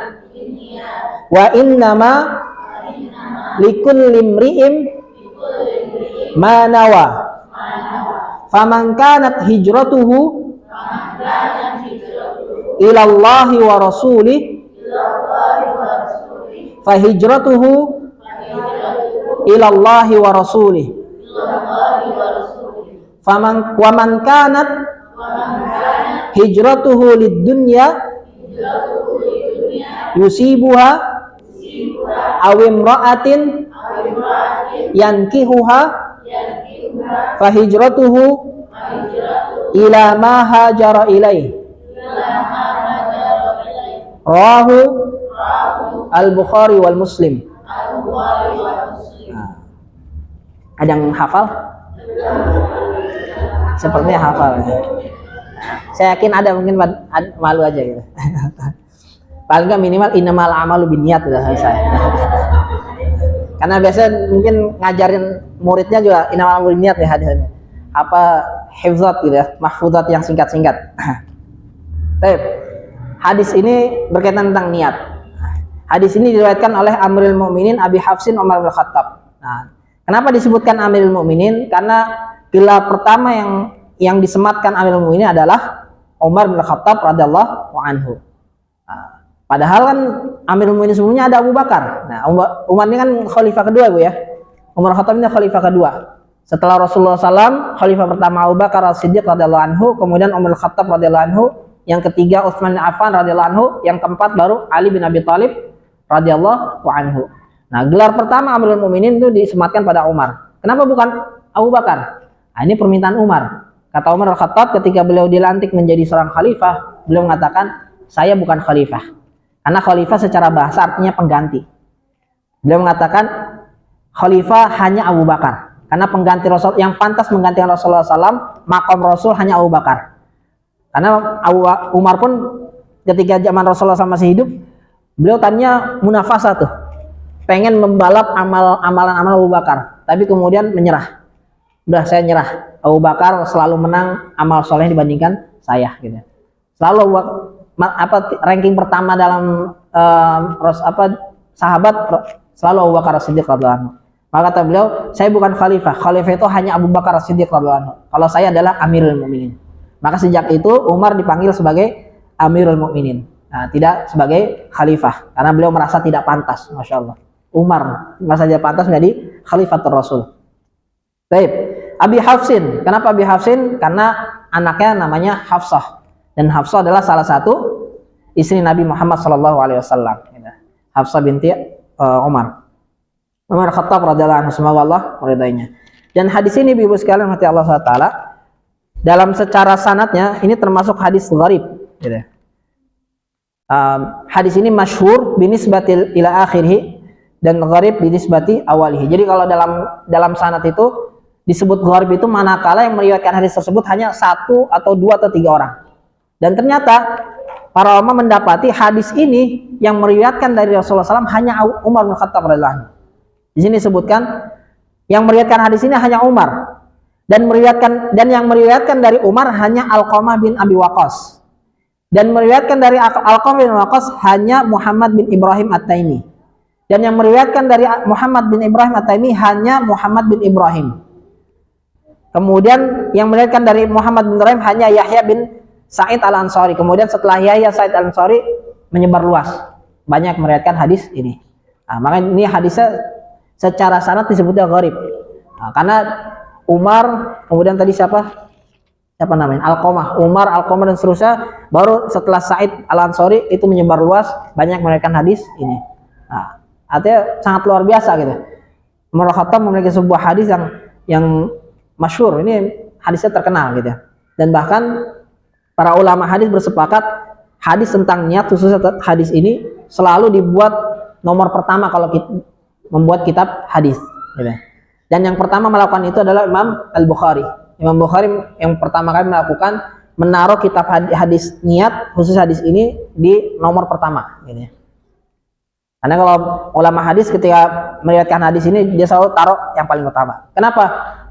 wa innama likulli imri'in ma nawa faman kanat hijratuhu ila Allahi wa rasulih fa hijratuhu ila Allahi wa rasulih wa man kanat hijratuhu lid dunya yusibuha aw imra'atin yankihuha fa hijratuhu ila ma hajara ilaih. Rawahu al-Bukhari wal Muslim. Ada yang hafal? Sepertinya hafal. Saya yakin ada, mungkin malu aja gitu. Paling nggak minimal innamal a'malu binniyat sudah selesai. Karena biasanya mungkin ngajarin muridnya juga innamal a'malu binniyat ya hadisnya. Apa hifzat gitu ya, mahfuzat yang singkat-singkat. Baik. Hadis ini berkaitan tentang niat. Hadis ini diriwayatkan oleh Amirul Mukminin Abi Hafsin Umar bin Khattab. Nah, kenapa disebutkan Amirul Mukminin? Karena gelar pertama yang disematkan Amirul Mukminin adalah Umar bin Khattab radhiyallahu anhu. Nah, padahal kan Amirul Mukminin sebelumnya ada Abu Bakar. Nah, Umar ini kan khalifah kedua, Bu ya. Umar Khattab ini khalifah kedua. Setelah Rasulullah SAW, khalifah pertama Abu Bakar As-Siddiq radhiyallahu anhu, kemudian Umar Khattab radhiyallahu anhu, yang ketiga Utsman bin Affan radhiyallahu anhu, yang keempat baru Ali bin Abi Thalib radhiyallahu anhu. Nah, gelar pertama Amirul Mukminin itu disematkan pada Umar. Kenapa bukan Abu Bakar? Nah, ini permintaan Umar. Kata Umar Al-Khattab ketika beliau dilantik menjadi seorang khalifah, beliau mengatakan, saya bukan khalifah. Karena khalifah secara bahasa artinya pengganti. Beliau mengatakan, khalifah hanya Abu Bakar. Karena pengganti Rasul yang pantas menggantikan Rasulullah SAW, maqam Rasul hanya Abu Bakar. Karena Umar pun ketika zaman Rasulullah SAW masih hidup, beliau tadinya munafasa tuh, pengen membalap amalan-amalan Abu Bakar, tapi kemudian menyerah. Udah, saya nyerah. Abu Bakar selalu menang amal soleh dibandingkan saya, gitu. Selalu ranking pertama dalam sahabat selalu Abu Bakar As-Siddiq radhiyallahu anhu. Maka kata beliau, saya bukan khalifah. Khalifah itu hanya Abu Bakar As-Siddiq radhiyallahu anhu. Kalau saya adalah Amirul Mukminin. Maka sejak itu Umar dipanggil sebagai Amirul Mukminin. Nah, tidak sebagai khalifah karena beliau merasa tidak pantas. Masya Allah. Umar merasa tidak pantas menjadi khalifatul Rasul. Baik. Abi Hafsin. Kenapa Abi Hafsin? Karena anaknya namanya Hafsah. Dan Hafsah adalah salah satu istri Nabi Muhammad SAW. Hafsah binti Umar. Umar Khattab radhiyallahu anhu, semoga Allah meridainya. Dan hadis ini Ibu sekalian rahmati Allah SWT, dalam secara sanadnya ini termasuk hadis gharib, gitu. Hadis ini masyhur binisbatil ila akhirih dan gharib binisbati awalihi. Jadi kalau dalam sanad itu disebut gharib itu manakala yang meriwayatkan hadis tersebut hanya satu atau dua atau tiga orang. Dan ternyata para ulama mendapati hadis ini yang meriwayatkan dari Rasulullah SAW hanya Umar bin Khattab radhiyallahu anhu. Di sini disebutkan yang meriwayatkan hadis ini hanya Umar, dan yang meriwayatkan dari Umar hanya Alqamah bin Abi Waqqas, dan meriwayatkan dari Alqamah bin Waqqas hanya Muhammad bin Ibrahim At-Taimi, dan yang meriwayatkan dari Muhammad bin Ibrahim At-Taimi hanya Muhammad bin Ibrahim. Kemudian yang meriwayatkan dari Muhammad bin Ibrahim hanya Yahya bin Sa'id Al-Ansari. Kemudian setelah Yahya Sa'id Al-Ansari menyebar luas, banyak meriwayatkan hadis ini. Nah, makanya ini hadisnya secara sanad disebutnya gharib. Nah, karena Umar, kemudian tadi siapa namanya? Alqamah, Umar, Alqamah dan seterusnya, baru setelah Sa'id Al-Ansari itu menyebar luas, banyak meriwayatkan hadis ini. Nah, artinya sangat luar biasa gitu. Umar Khattab memiliki sebuah hadis yang masyhur, ini hadisnya terkenal gitu. Dan bahkan para ulama hadis bersepakat hadis tentang niat, khususnya hadis ini selalu dibuat nomor pertama kalau kita membuat kitab hadis, gitu. Dan yang pertama melakukan itu adalah Imam Al-Bukhari. Imam Bukhari yang pertama kali melakukan menaruh kitab hadis niat khusus hadis ini di nomor pertama, gitu. Karena kalau ulama hadis ketika meriwayatkan hadis ini dia selalu taruh yang paling utama. Kenapa?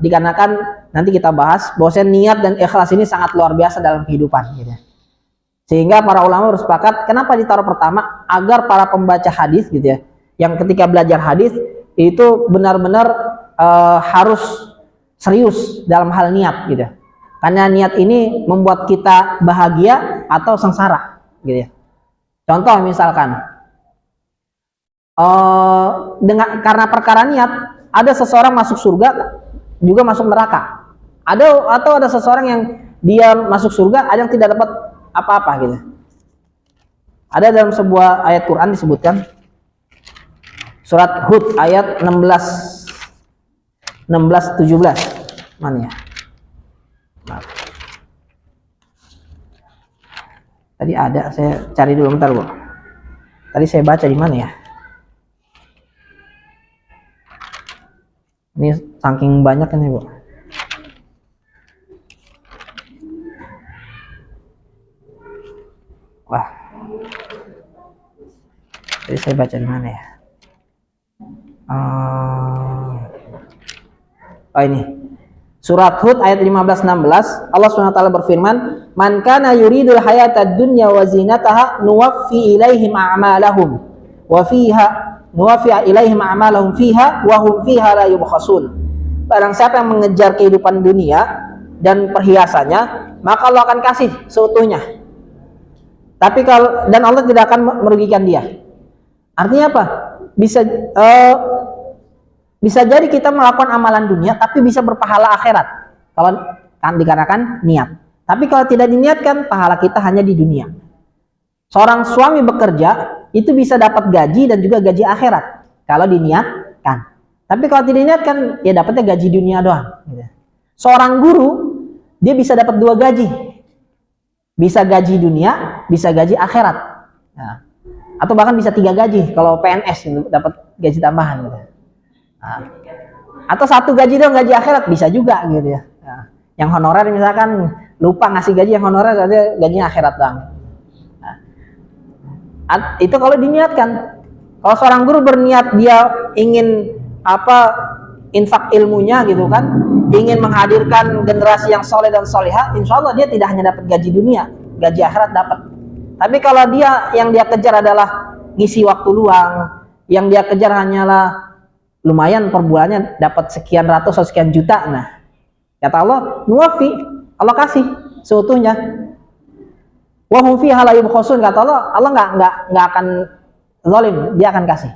Dikarenakan nanti kita bahas bahwa niat dan ikhlas ini sangat luar biasa dalam kehidupan gitu ya. Sehingga para ulama bersepakat kenapa ditaruh pertama, agar para pembaca hadis gitu ya, yang ketika belajar hadis itu benar-benar harus serius dalam hal niat gitu ya. Karena niat ini membuat kita bahagia atau sengsara gitu ya. Contoh misalkan karena perkara niat ada seseorang masuk surga juga masuk neraka. Atau ada seseorang yang dia masuk surga, ada yang tidak dapat apa-apa gitu. Ada dalam sebuah ayat Quran disebutkan surat Hud ayat 17 mana ya? Maaf. Tadi ada, saya cari dulu bentar, Bu. Tadi saya baca di mana ya? Ini saking banyak ini, Bu. Wah. Tadi saya baca di mana ya? Oh ini. Surat Hud ayat 15-16, Allah SWT berfirman, "Man kana yuridul hayatad dunya wa zinataha nuwaffi ilaihim a'malahum wa fiha wa hum fiha la yubkhasun." Barang siapa yang mengejar kehidupan dunia dan perhiasannya, maka Allah akan kasih seutuhnya. Tapi dan Allah tidak akan merugikan dia. Artinya apa? Bisa jadi kita melakukan amalan dunia tapi bisa berpahala akhirat kalau dikarenakan niat. Tapi kalau tidak diniatkan, pahala kita hanya di dunia. Seorang suami bekerja itu bisa dapat gaji dan juga gaji akhirat kalau diniatkan. Tapi kalau tidak diniatkan, ya dapatnya gaji dunia doang. Seorang guru dia bisa dapat 2 gaji, bisa gaji dunia, bisa gaji akhirat. Nah, atau bahkan bisa 3 gaji kalau PNS dapat gaji tambahan gitu. Nah, atau 1 gaji dong, gaji akhirat bisa juga gitu ya. Nah, yang honorer misalkan lupa ngasih gaji yang honorer, ada gajinya akhirat doang. Nah, itu kalau diniatkan. Kalau seorang guru berniat dia ingin infak ilmunya gitu kan, ingin menghadirkan generasi yang soleh dan soleha, insya Allah dia tidak hanya dapat gaji dunia, gaji akhirat dapat. Tapi kalau yang dia kejar adalah ngisi waktu luang, yang dia kejar hanyalah lumayan per bulannya dapat sekian ratus atau sekian juta, nah kata Allah nuwafi, Allah kasih seutuhnya. Wa hum fiha la yubkhasun, kata Allah nggak akan zalim, dia akan kasih.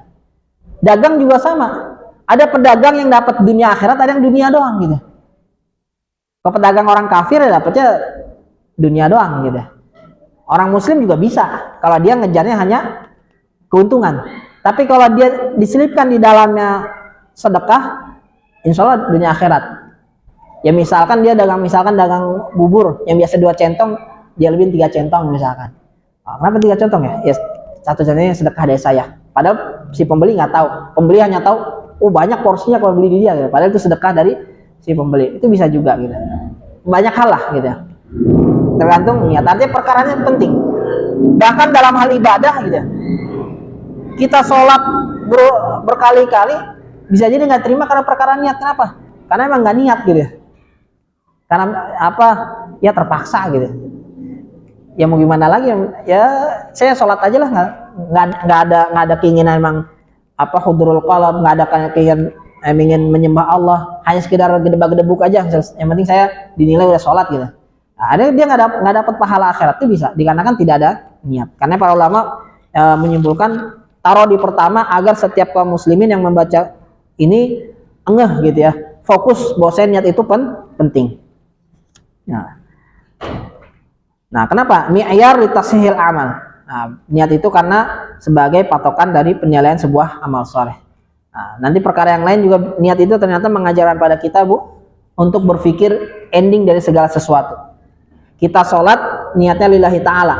Dagang juga sama, ada pedagang yang dapat dunia akhirat, ada yang dunia doang gitu. Kalau pedagang orang kafir ya dapatnya dunia doang gitu. Orang muslim juga bisa kalau dia ngejarnya hanya keuntungan. Tapi kalau dia diselipkan di dalamnya sedekah, insya Allah dunia akhirat. Ya misalkan dia dagang bubur yang biasa 2 centong, dia lebih 3 centong misalkan. Kenapa 3 centong ya? Ya 1 centongnya sedekah dari saya. Padahal si pembeli nggak tahu. Pembeli hanya tahu, oh banyak porsinya kalau beli di dia. Gitu. Padahal itu sedekah dari si pembeli. Itu bisa juga gitu. Banyak hal lah gitu. Tergantung niat. Artinya perkaranya penting. Bahkan dalam hal ibadah gitu. Kita sholat berkali-kali bisa jadi nggak terima karena perkara niat. Kenapa? Karena emang nggak niat gitu. Karena ya terpaksa gitu. Ya mau gimana lagi, ya saya sholat aja lah, nggak ada keinginan emang hudurul qalb, nggak ada keinginan ingin menyembah Allah, hanya sekedar gedebak-gedebuk aja, yang penting saya dinilai udah sholat gitu. Nah, ada dia nggak dapat pahala akhirat, itu bisa dikarenakan tidak ada niat. Karena para ulama menyimpulkan taruh di pertama agar setiap kaum muslimin yang membaca ini engeh gitu ya, fokus bahwa niat itu penting. Nah, kenapa? Mi'yar li tashihil amal. Nah, niat itu karena sebagai patokan dari penilaian sebuah amal soleh. Nah, nanti perkara yang lain juga niat itu ternyata mengajarkan pada kita, Bu, untuk berpikir ending dari segala sesuatu. Kita sholat niatnya lillahi ta'ala.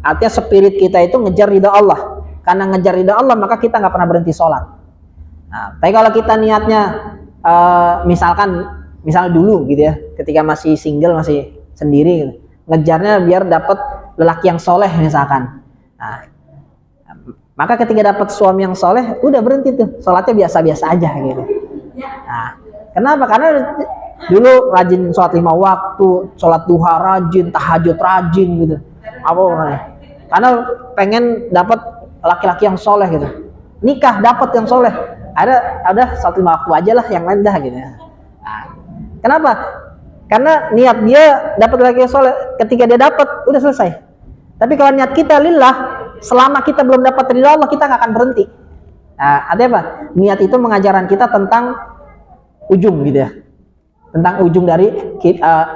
Artinya spirit kita itu ngejar ridha Allah. Karena ngejar ridha Allah maka kita nggak pernah berhenti sholat. Nah, tapi kalau kita niatnya misal dulu gitu ya, ketika masih single, masih sendiri gitu, ngejarnya biar dapat lelaki yang soleh misalkan. Nah, Maka ketika dapat suami yang soleh, udah berhenti tuh, sholatnya biasa-biasa aja gitu. Nah, kenapa? Karena dulu rajin sholat 5 waktu, sholat duha rajin, tahajud rajin gitu. Apa namanya? Karena pengen dapat laki-laki yang soleh gitu. Nikah dapat yang soleh. Ada sholat 5 waktu aja lah, yang lain dah gitu. Nah, kenapa? Karena niat dia dapat laki yang soleh, ketika dia dapat udah selesai. Tapi kalau niat kita lillah, selama kita belum dapat ridha Allah, kita nggak akan berhenti. Nah, artinya apa? Niat itu mengajaran kita tentang ujung gitu ya, tentang ujung dari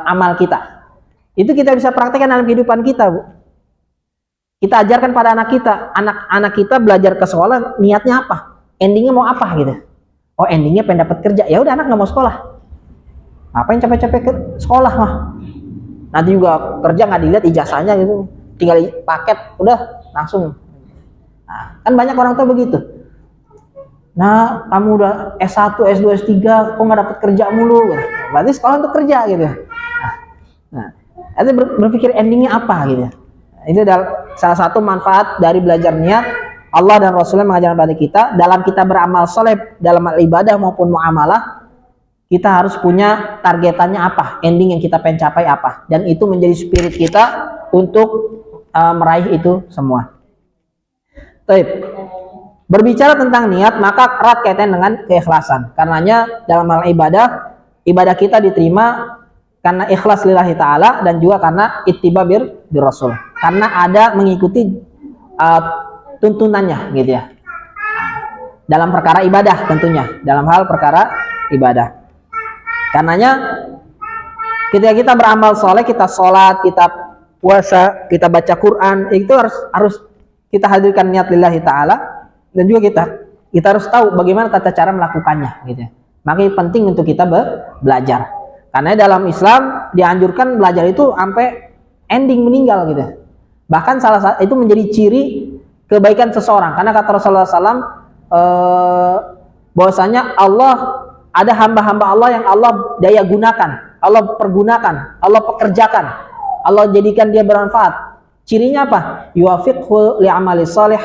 amal kita. Itu kita bisa praktekkan dalam kehidupan kita, Bu. Kita ajarkan pada anak kita, anak-anak kita belajar ke sekolah, niatnya apa? Endingnya mau apa gitu? Oh, endingnya pengen dapat kerja. Ya udah, anak nggak mau sekolah. Ngapain capek-capek ke sekolah mah? Nanti juga kerja nggak dilihat ijazahnya gitu, tinggal paket, udah langsung. Nah, kan banyak orang tua begitu. Nah, kamu udah S1, S2, S3, kok nggak dapat kerja mulu? Berarti sekolah untuk kerja gitu. Nah, nanti berpikir endingnya apa gitu. Nah, itu adalah salah satu manfaat dari belajar niat. Allah dan Rasulnya mengajarkan pada kita, dalam kita beramal soleh, dalam ibadah maupun muamalah, kita harus punya targetannya apa, ending yang kita pengen capai apa, dan itu menjadi spirit kita untuk meraih itu semua. Baik. Berbicara tentang niat, maka erat kaitan dengan keikhlasan. Karenanya dalam hal ibadah kita diterima karena ikhlas lillahi ta'ala, dan juga karena ittiba bir Rasul. Karena ada mengikuti tuntunannya gitu ya. Dalam perkara ibadah tentunya, dalam hal perkara ibadah. Karenanya ketika kita beramal soleh, kita sholat, kita puasa, kita baca Quran, itu harus kita hadirkan niat lillahi ta'ala. Dan juga kita harus tahu bagaimana tata cara melakukannya gitu. Makanya penting untuk kita belajar. Karena dalam Islam dianjurkan belajar itu sampai ending meninggal gitu. Bahkan salah satu itu menjadi ciri kebaikan seseorang. Karena kata Rasulullah SAW, bahwasanya Allah, ada hamba-hamba Allah yang Allah daya gunakan, Allah pergunakan, Allah pekerjakan, Allah jadikan dia bermanfaat. Cirinya apa? Yuwafiqhu li'amali shalih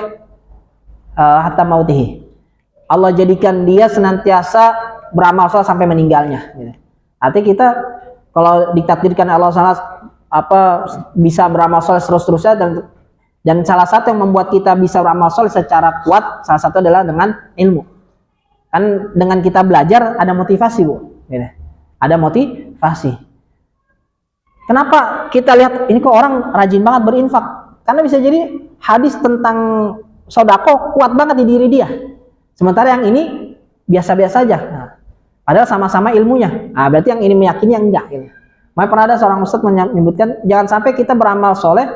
hatta mautihi. Allah jadikan dia senantiasa beramal saleh sampai meninggalnya gitu. Artinya kita kalau ditakdirkan Allah bisa beramal saleh terus-terusan, dan salah satu yang membuat kita bisa beramal saleh secara kuat, salah satu adalah dengan ilmu. Kan dengan kita belajar ada motivasi, Bu. Gitu. Ada motivasi. Kenapa kita lihat ini kok orang rajin banget berinfak? Karena bisa jadi hadis tentang sodako kuat banget di diri dia, sementara yang ini biasa-biasa aja. Nah, padahal sama-sama ilmunya. Nah, berarti yang ini meyakini, yang enggak gitu. Makanya pernah ada seorang ustadz menyebutkan, jangan sampai kita beramal soleh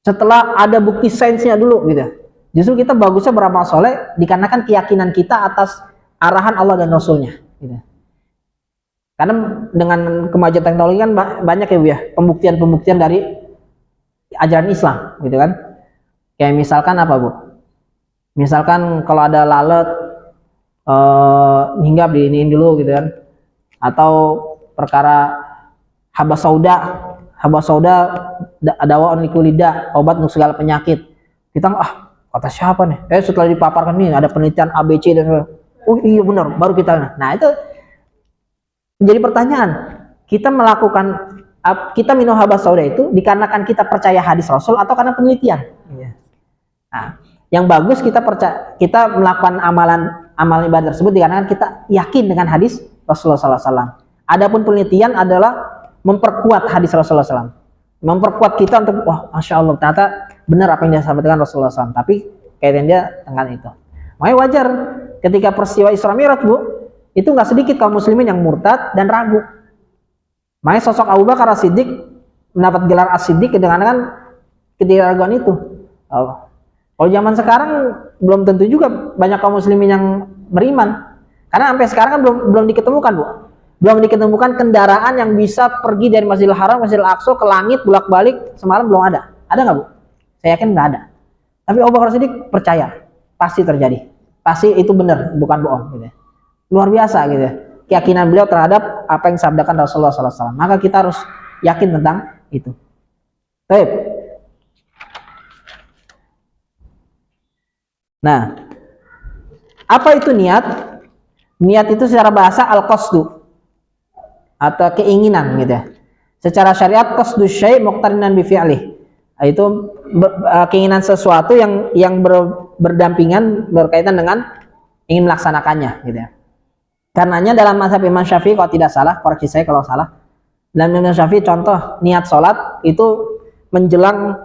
setelah ada bukti sainsnya dulu gitu. Justru kita bagusnya beramal soleh dikarenakan keyakinan kita atas arahan Allah dan Rasulnya gitu. Karena dengan kemajuan teknologi kan banyak ya Bu ya, pembuktian dari ajaran Islam gitu kan. Kayak misalkan apa Bu? Misalkan kalau ada lalat hinggap diiniin dulu gitu kan. Atau perkara habas sauda dawa likulida, obat untuk segala penyakit. Kita kata siapa nih? Setelah dipaparkan nih ada penelitian ABC dan oh iya benar, baru kita. Nah, itu menjadi pertanyaan. Kita minum habas sauda itu dikarenakan kita percaya hadis Rasul atau karena penelitian? Nah, yang bagus kita melakukan amal ibadah tersebut dikarenakan kita yakin dengan hadis Rasulullah SAW. Adapun penelitian adalah memperkuat hadis Rasulullah SAW, memperkuat kita untuk masya Allah ternyata benar apa yang disampaikan Rasulullah SAW. Tapi kaitan dia dengan itu. Makanya wajar ketika peristiwa Isra Mi'raj Bu, itu nggak sedikit kaum muslimin yang murtad dan ragu. Makanya sosok Abu Bakar As-Siddiq mendapat gelar As-Siddiq dengan ketidakraguan itu. Kalau zaman sekarang belum tentu juga banyak kaum muslimin yang beriman. Karena sampai sekarang kan belum diketemukan, Bu. Belum diketemukan kendaraan yang bisa pergi dari Masjidil Haram, Masjidil Aqsa ke langit bolak-balik semalam, belum ada. Ada nggak Bu? Saya yakin nggak ada. Tapi Abu Bakar Siddiq percaya, pasti terjadi. Pasti itu benar, bukan bohong gitu. Luar biasa gitu. Keyakinan beliau terhadap apa yang disabdakan Rasulullah SAW. Maka kita harus yakin tentang itu. Baik. Nah, apa itu niat? Niat itu secara bahasa al-qasdu atau keinginan gitu ya. Secara syariat qasdu syai' muqtarinan bi fi'lih. Itu keinginan sesuatu yang berdampingan berkaitan dengan ingin melaksanakannya gitu ya. Karenanya dalam mazhab Imam Syafi'i kalau tidak salah, koreksi saya kalau salah. Dalam Imam Syafi'i contoh niat sholat itu menjelang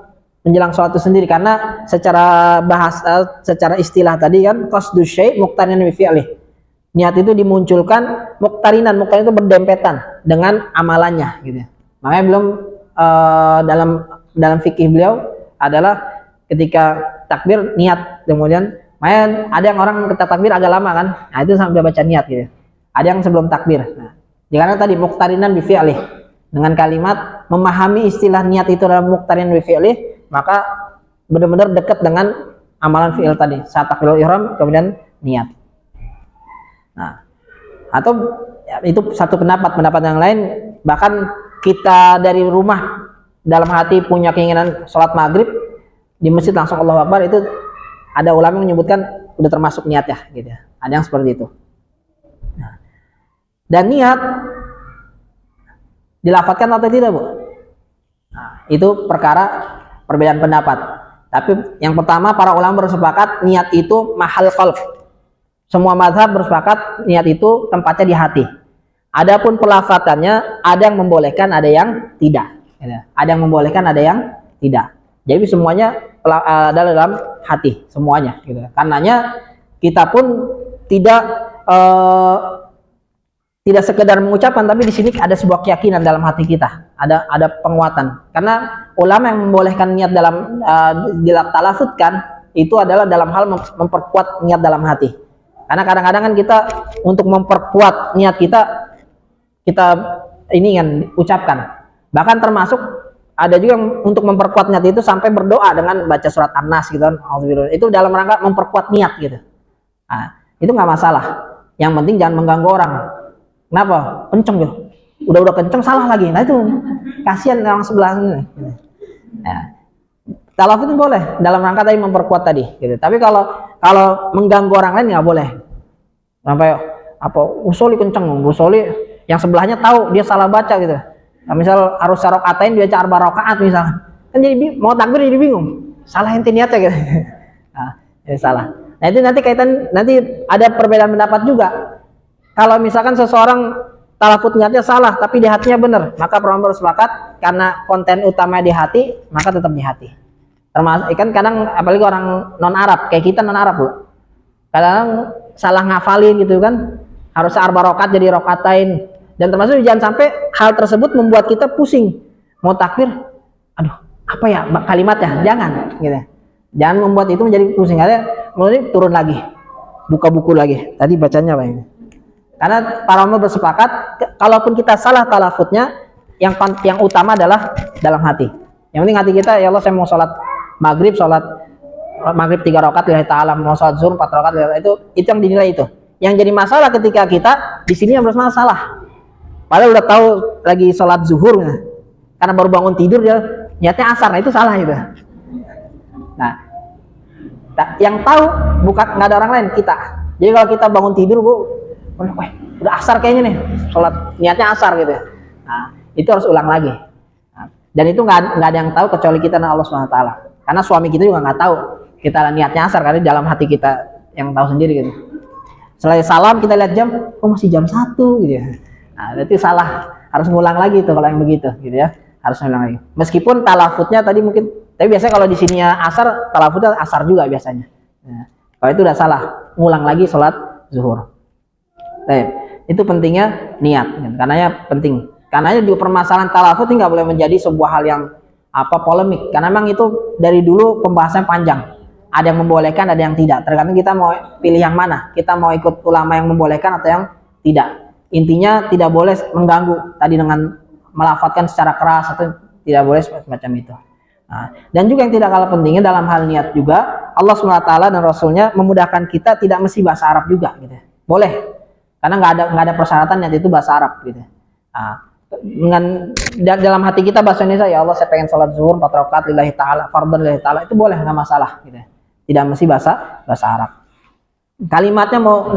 sholat itu sendiri, karena secara bahasa, secara istilah tadi kan qasdu syai' muqtarinan bi fi'lih. Niat itu dimunculkan muqtarinan itu berdempetan dengan amalannya gitu. Makanya belum dalam fikih beliau adalah ketika takbir niat, kemudian makanya ada yang orang ketika takbir agak lama kan, nah itu sampai baca niat gitu. Ada yang sebelum takbir. Nah, karena tadi muqtarinan bi fi'lih, dengan kalimat memahami istilah niat itu dalam muqtarinan bi fi'lih, maka benar-benar dekat dengan amalan fi'il tadi, saat takbirul ihram kemudian niat. Nah, atau ya, itu satu pendapat yang lain, bahkan kita dari rumah dalam hati punya keinginan sholat maghrib, di masjid langsung Allahu Akbar, itu ada ulama yang menyebutkan udah termasuk niat ya gitu. Ada yang seperti itu. Nah, dan niat dilafadzkan atau tidak, Bu? Nah, itu perkara perbedaan pendapat. Tapi yang pertama, para ulama bersepakat niat itu mahal qalb. Semua mazhab bersepakat niat itu tempatnya di hati. Adapun pelafatannya ada yang membolehkan, ada yang tidak. Ada yang membolehkan, ada yang tidak. Jadi semuanya adalah dalam hati, semuanya. Gitu. Karenanya kita pun tidak sekedar mengucapkan, tapi di sini ada sebuah keyakinan dalam hati kita, ada penguatan. Karena ulama yang membolehkan niat dalam ditalafutkan itu adalah dalam hal memperkuat niat dalam hati. Karena kadang-kadang kan kita untuk memperkuat niat kita ini kan ucapkan. Bahkan termasuk ada juga yang untuk memperkuat niat itu sampai berdoa dengan baca surat An-Nas gitu kan. Itu dalam rangka memperkuat niat gitu. Nah, itu nggak masalah. Yang penting jangan mengganggu orang. Kenapa? Kenceng gitu. Udah kenceng salah lagi. Nah itu kasihan orang sebelah ini. Nah, talafut itu boleh dalam rangka tadi memperkuat tadi gitu. Tapi kalau mengganggu orang lain nggak boleh. Sampai apa usoli kenceng, usoli yang sebelahnya tahu dia salah baca gitu. Nah, misal harus rokaatain dia baca 4 rakaat misalkan. Kan jadi mau takbir jadi bingung. Salah ente niatnya gitu. Nah, jadi salah. Nah, itu nanti nanti ada perbedaan pendapat juga. Kalau misalkan seseorang talafut niatnya salah tapi di hatinya benar, maka para ulama bersepakat karena konten utamanya di hati, maka tetap di hati. Termasuk kan kadang apalagi orang non Arab kayak kita non Arab, Bu. Kadang salah ngafalin gitu kan, harus 4 rakaat jadi rakaatain, dan termasuk jangan sampai hal tersebut membuat kita pusing mau takbir, aduh apa ya kalimatnya, jangan gitu. Jangan membuat itu menjadi pusing, kemudian turun lagi, buka buku lagi, tadi bacanya apa ini. Karena para ulama bersepakat kalaupun kita salah talafutnya, yang utama adalah dalam hati. Yang penting hati kita, ya Allah saya mau sholat maghrib 3 rakaat lillahi ta'ala, mau sholat zuhur 4 rakaat, itu yang dinilai itu. Yang jadi masalah ketika kita di sini yang bermasalah. Padahal udah tahu lagi sholat zuhur, karena baru bangun tidur dia niatnya asar, nah itu salah itu. Nah, yang tahu bukan nggak ada orang lain, kita. Jadi kalau kita bangun tidur, Bu, udah asar kayaknya nih, sholat niatnya asar gitu. Nah, itu harus ulang lagi. Nah, dan itu nggak ada yang tahu kecuali kita dan Allah SWT. Karena suami kita juga nggak tahu kita niatnya asar, karena dalam hati kita yang tahu sendiri gitu. Setelah salam kita lihat jam, masih jam 1 gitu ya. Nah, berarti salah, harus ngulang lagi tuh kalau yang begitu gitu ya. Harus ngulang lagi. Meskipun talafutnya tadi mungkin, tapi biasanya kalau di sininya asar, talafutnya asar juga biasanya. Nah, kalau itu udah salah, ngulang lagi sholat zuhur. Nah, itu pentingnya niat, karenanya penting. Karenanya juga permasalahan talafut ini nggak boleh menjadi sebuah hal yang polemik, karena memang itu dari dulu pembahasannya panjang. Ada yang membolehkan, ada yang tidak. Tergantung kita mau pilih yang mana. Kita mau ikut ulama yang membolehkan atau yang tidak. Intinya tidak boleh mengganggu tadi dengan melafatkan secara keras, atau tidak boleh semacam itu. Nah, dan juga yang tidak kalah pentingnya dalam hal niat juga, Allah SWT dan Rasulnya memudahkan kita tidak mesti bahasa Arab juga gitu. Boleh, karena nggak ada persyaratan niat itu bahasa Arab gitu. Nah, dengan dalam hati kita bahasa Indonesia, ya Allah saya pengen sholat zuhur 4 rakaat lillahi ta'ala, fardhan lillahi ta'ala, itu boleh, nggak masalah gitu. tidak mesti bahasa Arab. Kalimatnya mau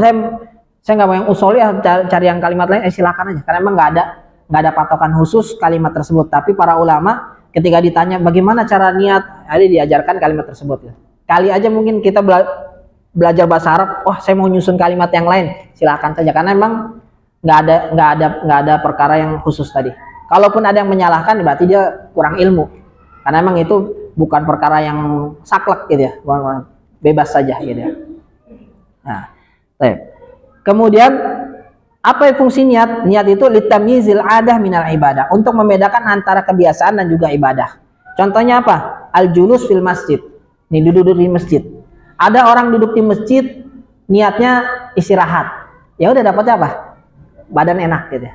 saya nggak mau yang usul ya, cari yang kalimat lain, silakan aja, karena emang nggak ada patokan khusus kalimat tersebut. Tapi para ulama ketika ditanya bagaimana cara niat, ada diajarkan kalimat tersebut. Kali aja mungkin kita belajar bahasa Arab, wah saya mau nyusun kalimat yang lain, silakan saja, karena emang nggak ada perkara yang khusus tadi. Kalaupun ada yang menyalahkan, berarti dia kurang ilmu, karena emang itu bukan perkara yang saklek gitu ya, bebas saja gitu ya. Nah, kemudian apa fungsi niat? Niat itu litamyizil adah minal ibadah, untuk membedakan antara kebiasaan dan juga ibadah. Contohnya apa? Al-julus fil masjid. Ini duduk di masjid. Ada orang duduk di masjid, niatnya istirahat. Ya udah dapatnya apa? Badan enak gitu ya.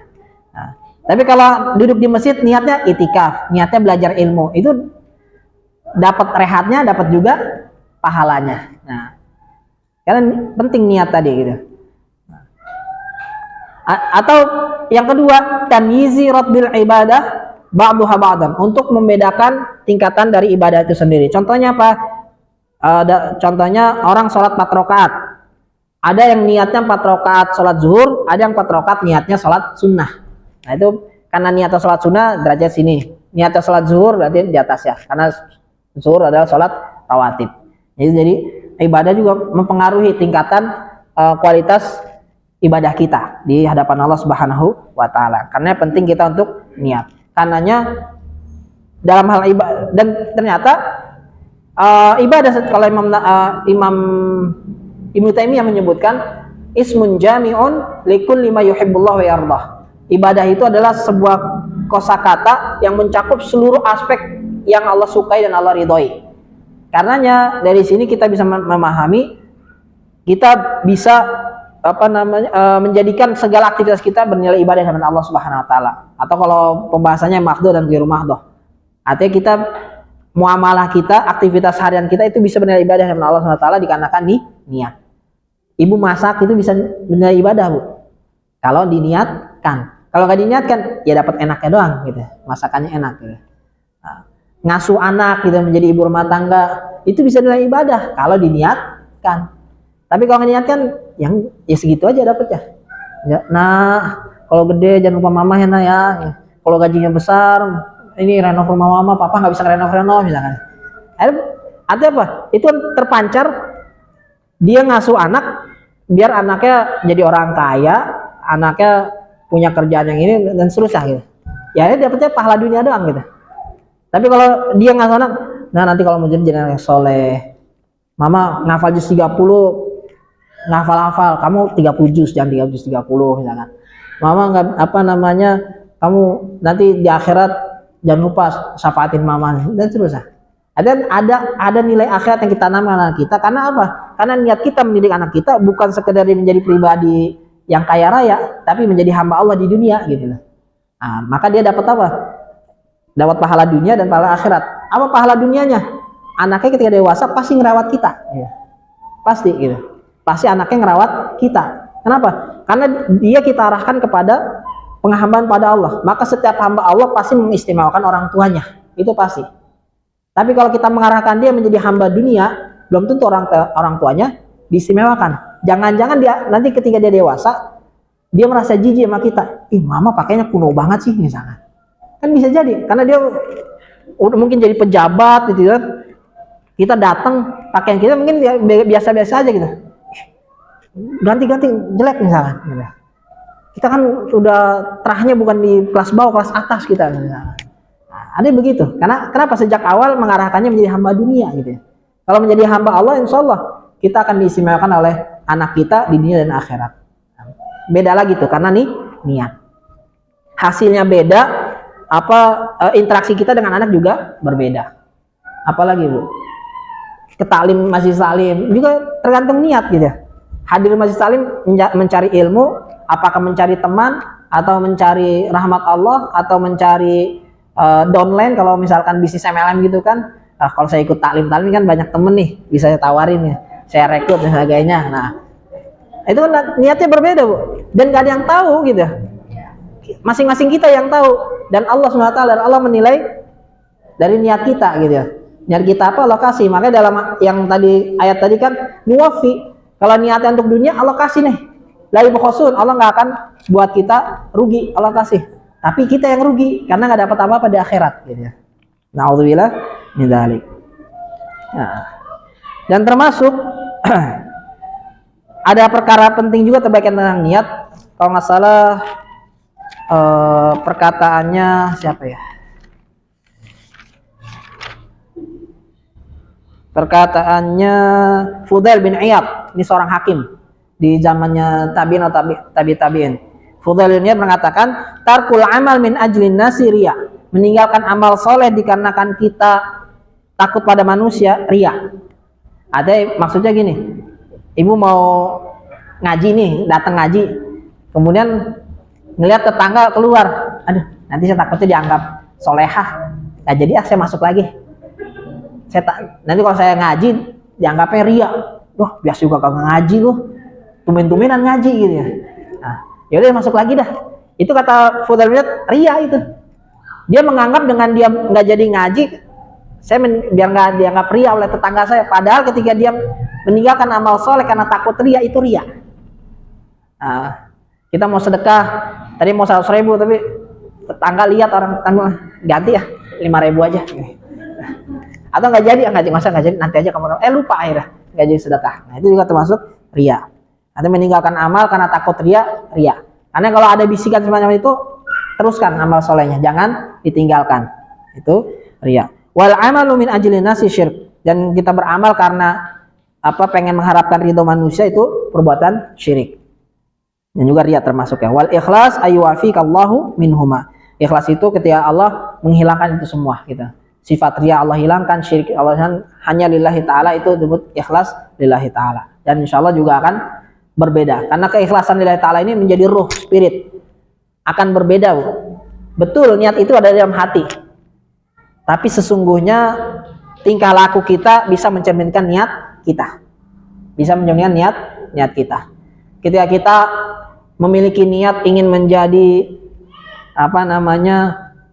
Nah, tapi kalau duduk di masjid niatnya itikaf, niatnya belajar ilmu, itu dapat rehatnya, dapat juga pahalanya. Nah, karena penting niat tadi gitu. Atau yang kedua, tamyizi rabbil ibadah ba'duha ba'dan, untuk membedakan tingkatan dari ibadah itu sendiri. Contohnya apa? Contohnya orang sholat 4 rakaat. Ada yang niatnya 4 rakaat sholat zuhur, ada yang 4 rakaat niatnya sholat sunnah. Nah itu karena niatnya sholat sunnah derajat sini, niatnya sholat zuhur berarti di atas ya, karena zuhur adalah sholat rawatib. Jadi ibadah juga mempengaruhi tingkatan kualitas ibadah kita di hadapan Allah Subhanahu wa taala. Karena penting kita untuk niat. Karenanya dalam hal ibadah, dan ternyata ibadah, kalau Imam Ibnu Taimiyah menyebutkan ismun jami'un likulli ma yuhibbullah wa yardah. Ibadah itu adalah sebuah kosakata yang mencakup seluruh aspek yang Allah sukai dan Allah ridhoi. Karenanya dari sini kita bisa memahami, kita bisa menjadikan segala aktivitas kita bernilai ibadah dengan Allah Subhanahu wa taala. Atau kalau pembahasannya mahdhu dan ghairu mahdhu. Artinya kita muamalah kita, aktivitas harian kita itu bisa bernilai ibadah dengan Allah Subhanahu wa taala dikarenakan niat. Ibu masak itu bisa bernilai ibadah, Bu. Kalau diniatkan. Kalau nggak diniatkan, ya dapat enaknya doang gitu. Masakannya enak gitu. Nah, ngasuh anak gitu menjadi ibu rumah tangga, itu bisa nilai ibadah kalau diniatkan. Tapi kalau nggak diniatkan, yang ya segitu aja dapatnya. Ya, nah, kalau gede jangan lupa mama ya, nah ya. Kalau gajinya besar, ini renov rumah mama, papa nggak bisa renov misalkan. Artinya apa? Itu terpancar, dia ngasuh anak biar anaknya jadi orang kaya, anaknya punya kerjaan yang ini dan seterusnya gitu. Ya dia dapetnya pahala dunia doang gitu. Tapi kalau dia ngasuh anak, nah nanti kalau mau jadi anak yang soleh, mama ngafal juz 30, ngafal-hafal, kamu 30 juz, jangan 3 juz 30 misalkan. Mama nggak kamu nanti di akhirat jangan lupa syafaatin mama dan seterusnya. Ada nilai akhirat yang kita tanamkan anak kita, karena apa? Karena niat kita mendidik anak kita bukan sekedar menjadi pribadi yang kaya raya, tapi menjadi hamba Allah di dunia gitu. Nah, maka dia dapat apa? Dapat pahala dunia dan pahala akhirat. Apa pahala dunianya? Anaknya ketika dewasa pasti ngerawat kita, ya. Pasti gitu. Pasti anaknya ngerawat kita. Kenapa? Karena dia kita arahkan kepada penghambaan pada Allah. Maka setiap hamba Allah pasti mengistimewakan orang tuanya. Itu pasti. Tapi kalau kita mengarahkan dia menjadi hamba dunia, belum tentu orang tuanya diistimewakan. Jangan-jangan dia nanti ketika dia dewasa, dia merasa jijik sama kita. Ih, mama pakainya kuno banget sih misalnya. Kan bisa jadi, karena dia mungkin jadi pejabat gitu kan. Kita datang, pakaian kita mungkin biasa-biasa aja gitu. Ganti-ganti jelek misalnya. Kita kan udah terahnya bukan di kelas bawah, kelas atas kita misalnya. Ada begitu, karena kenapa sejak awal mengarahkannya menjadi hamba dunia gitu ya. Kalau menjadi hamba Allah, insya Allah kita akan diistimewakan oleh anak kita di dunia dan akhirat. Beda lagi tuh, karena niat. Hasilnya beda, interaksi kita dengan anak juga berbeda. Apalagi Bu, ketaklim masjid salim juga tergantung niat gitu ya. Hadir masjid salim mencari ilmu, apakah mencari teman atau mencari rahmat Allah atau mencari downline, kalau misalkan bisnis MLM gitu kan. Nah, kalau saya ikut taklim kan banyak temen nih, bisa saya tawarin ya, saya rekrut dan sebagainya. Nah, itu kan niatnya berbeda Bu, dan gak ada yang tahu gitu. Masing-masing kita yang tahu, dan Allah SWT, Allah menilai dari niat kita gitu ya. Niat kita apa Allah kasih. Makanya dalam yang tadi ayat tadi kan muwafi. Kalau niatnya untuk dunia Allah kasih nih. La yubkhasun, Allah nggak akan buat kita rugi, Allah kasih. Tapi kita yang rugi karena nggak dapat apa-apa di akhirat gitu ya. Nauzubillah min dzalik. Nah, dan termasuk ada perkara penting juga terkait tentang niat. Kalau nggak salah perkataannya siapa ya? Perkataannya Fudail bin Iyad, ini seorang hakim di zamannya tabi'in atau tabi'in. Fudail bin Iyad mengatakan, tarkul amal min ajlin nasi riya, meninggalkan amal soleh dikarenakan kita takut pada manusia, riya. Ada maksudnya gini, ibu mau ngaji nih, datang ngaji, kemudian ngelihat tetangga keluar, aduh nanti saya takutnya dianggap solehah, nah jadi saya masuk lagi. Nanti kalau saya ngaji dianggapnya ria, wah biasa juga kagak ngaji loh, tumen-tumenan ngaji gitu ya. Nah, yaudah masuk lagi dah. Itu kata Fudail bin Iyad, ria itu. Dia menganggap dengan dia nggak jadi ngaji, biar nggak dianggap ria oleh tetangga saya. Padahal ketika dia meninggalkan amal soleh karena takut ria, itu ria. Nah, kita mau sedekah, tadi mau 100.000 tapi tetangga lihat orang ganti ya 5.000 aja. Atau nggak jadi, masa nggak jadi, nanti aja kamu lupa akhirnya nggak jadi sedekah. Nah itu juga termasuk ria. Nanti meninggalkan amal karena takut ria. Karena kalau ada bisikan semacam itu, teruskan amal solehnya, jangan ditinggalkan. Itu ria. Wal amalu min ajlin nasi syirk, dan kita beramal karena pengen mengharapkan ridho manusia, itu perbuatan syirik. Dan juga ria termasuk ya. Wal ikhlas ayyuwafiqallahu minhuma. Ikhlas itu ketika Allah menghilangkan itu semua gitu. Sifat ria Allah hilangkan, syirik Allah hanya lillahi ta'ala, itu disebut ikhlas lillahi ta'ala. Dan insya Allah juga akan berbeda, karena keikhlasan lillahi ta'ala ini menjadi ruh, spirit, akan berbeda. Betul niat itu ada dalam hati, tapi sesungguhnya tingkah laku kita bisa mencerminkan niat kita, bisa mencerminkan niat kita. Ketika kita memiliki niat ingin menjadi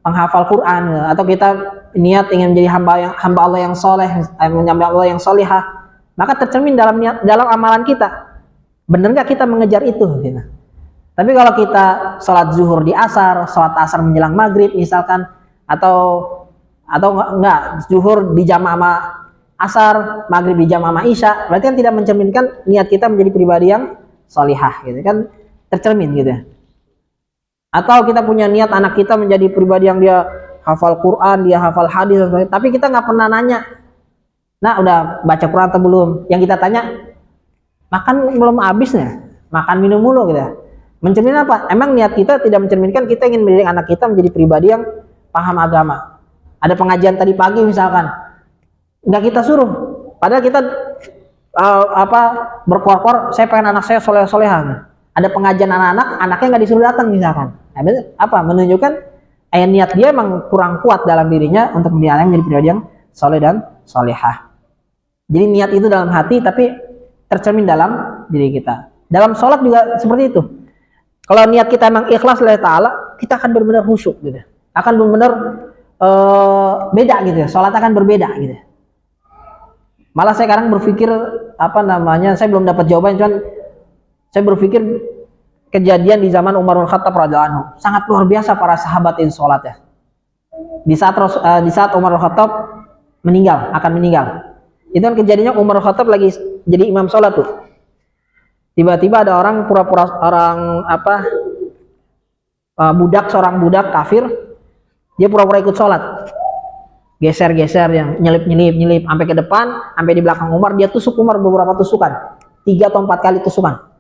penghafal Quran, atau kita niat ingin menjadi hamba Allah yang soleh, menyembah Allah yang solihah, maka tercermin dalam amalan kita. Benar nggak kita mengejar itu? Gitu. Tapi kalau kita sholat zuhur di asar, sholat asar menjelang maghrib misalkan, atau enggak zuhur di jamaah sama asar, maghrib di jamaah sama isya, berarti kan tidak mencerminkan niat kita menjadi pribadi yang solihah, gitu kan, tercermin gitu. Atau kita punya niat anak kita menjadi pribadi yang dia hafal Quran, dia hafal hadis, tapi kita nggak pernah nanya, nah udah baca Quran atau belum? Yang kita tanya, makan belum habis nih, makan minum mulu gitu. Mencerminkan apa? Emang niat kita tidak mencerminkan kita ingin mendidik anak kita menjadi pribadi yang paham agama. Ada pengajian tadi pagi misalkan, nggak kita suruh, padahal kita berkuar-kuar, saya pengen anak saya soleh-solehan. Ada pengajian anak-anak, anaknya nggak disuruh datang misalkan. Menunjukkan niat dia emang kurang kuat dalam dirinya untuk menjadi pribadi yang soleh dan solehah. Jadi niat itu dalam hati, tapi tercermin dalam diri kita. Dalam sholat juga seperti itu. Kalau niat kita emang ikhlas lillahi ta'ala, kita akan benar-benar khusyuk gitu. Akan benar-benar beda gitu ya. Sholat akan berbeda gitu. Malah saya sekarang berpikir saya belum dapat jawaban, cuman saya berpikir kejadian di zaman Umar bin Khattab radhiyallahu anhu, sangat luar biasa para sahabat itu sholat ya. Di saat Umar bin Khattab akan meninggal, itu kan kejadiannya Umar bin Khattab lagi jadi imam sholat tuh. Tiba-tiba ada orang seorang budak kafir, dia pura-pura ikut sholat, geser-geser, yang nyelip sampai ke depan, sampai di belakang Umar, dia tusuk Umar beberapa tusukan, 3 atau 4 kali tusukan.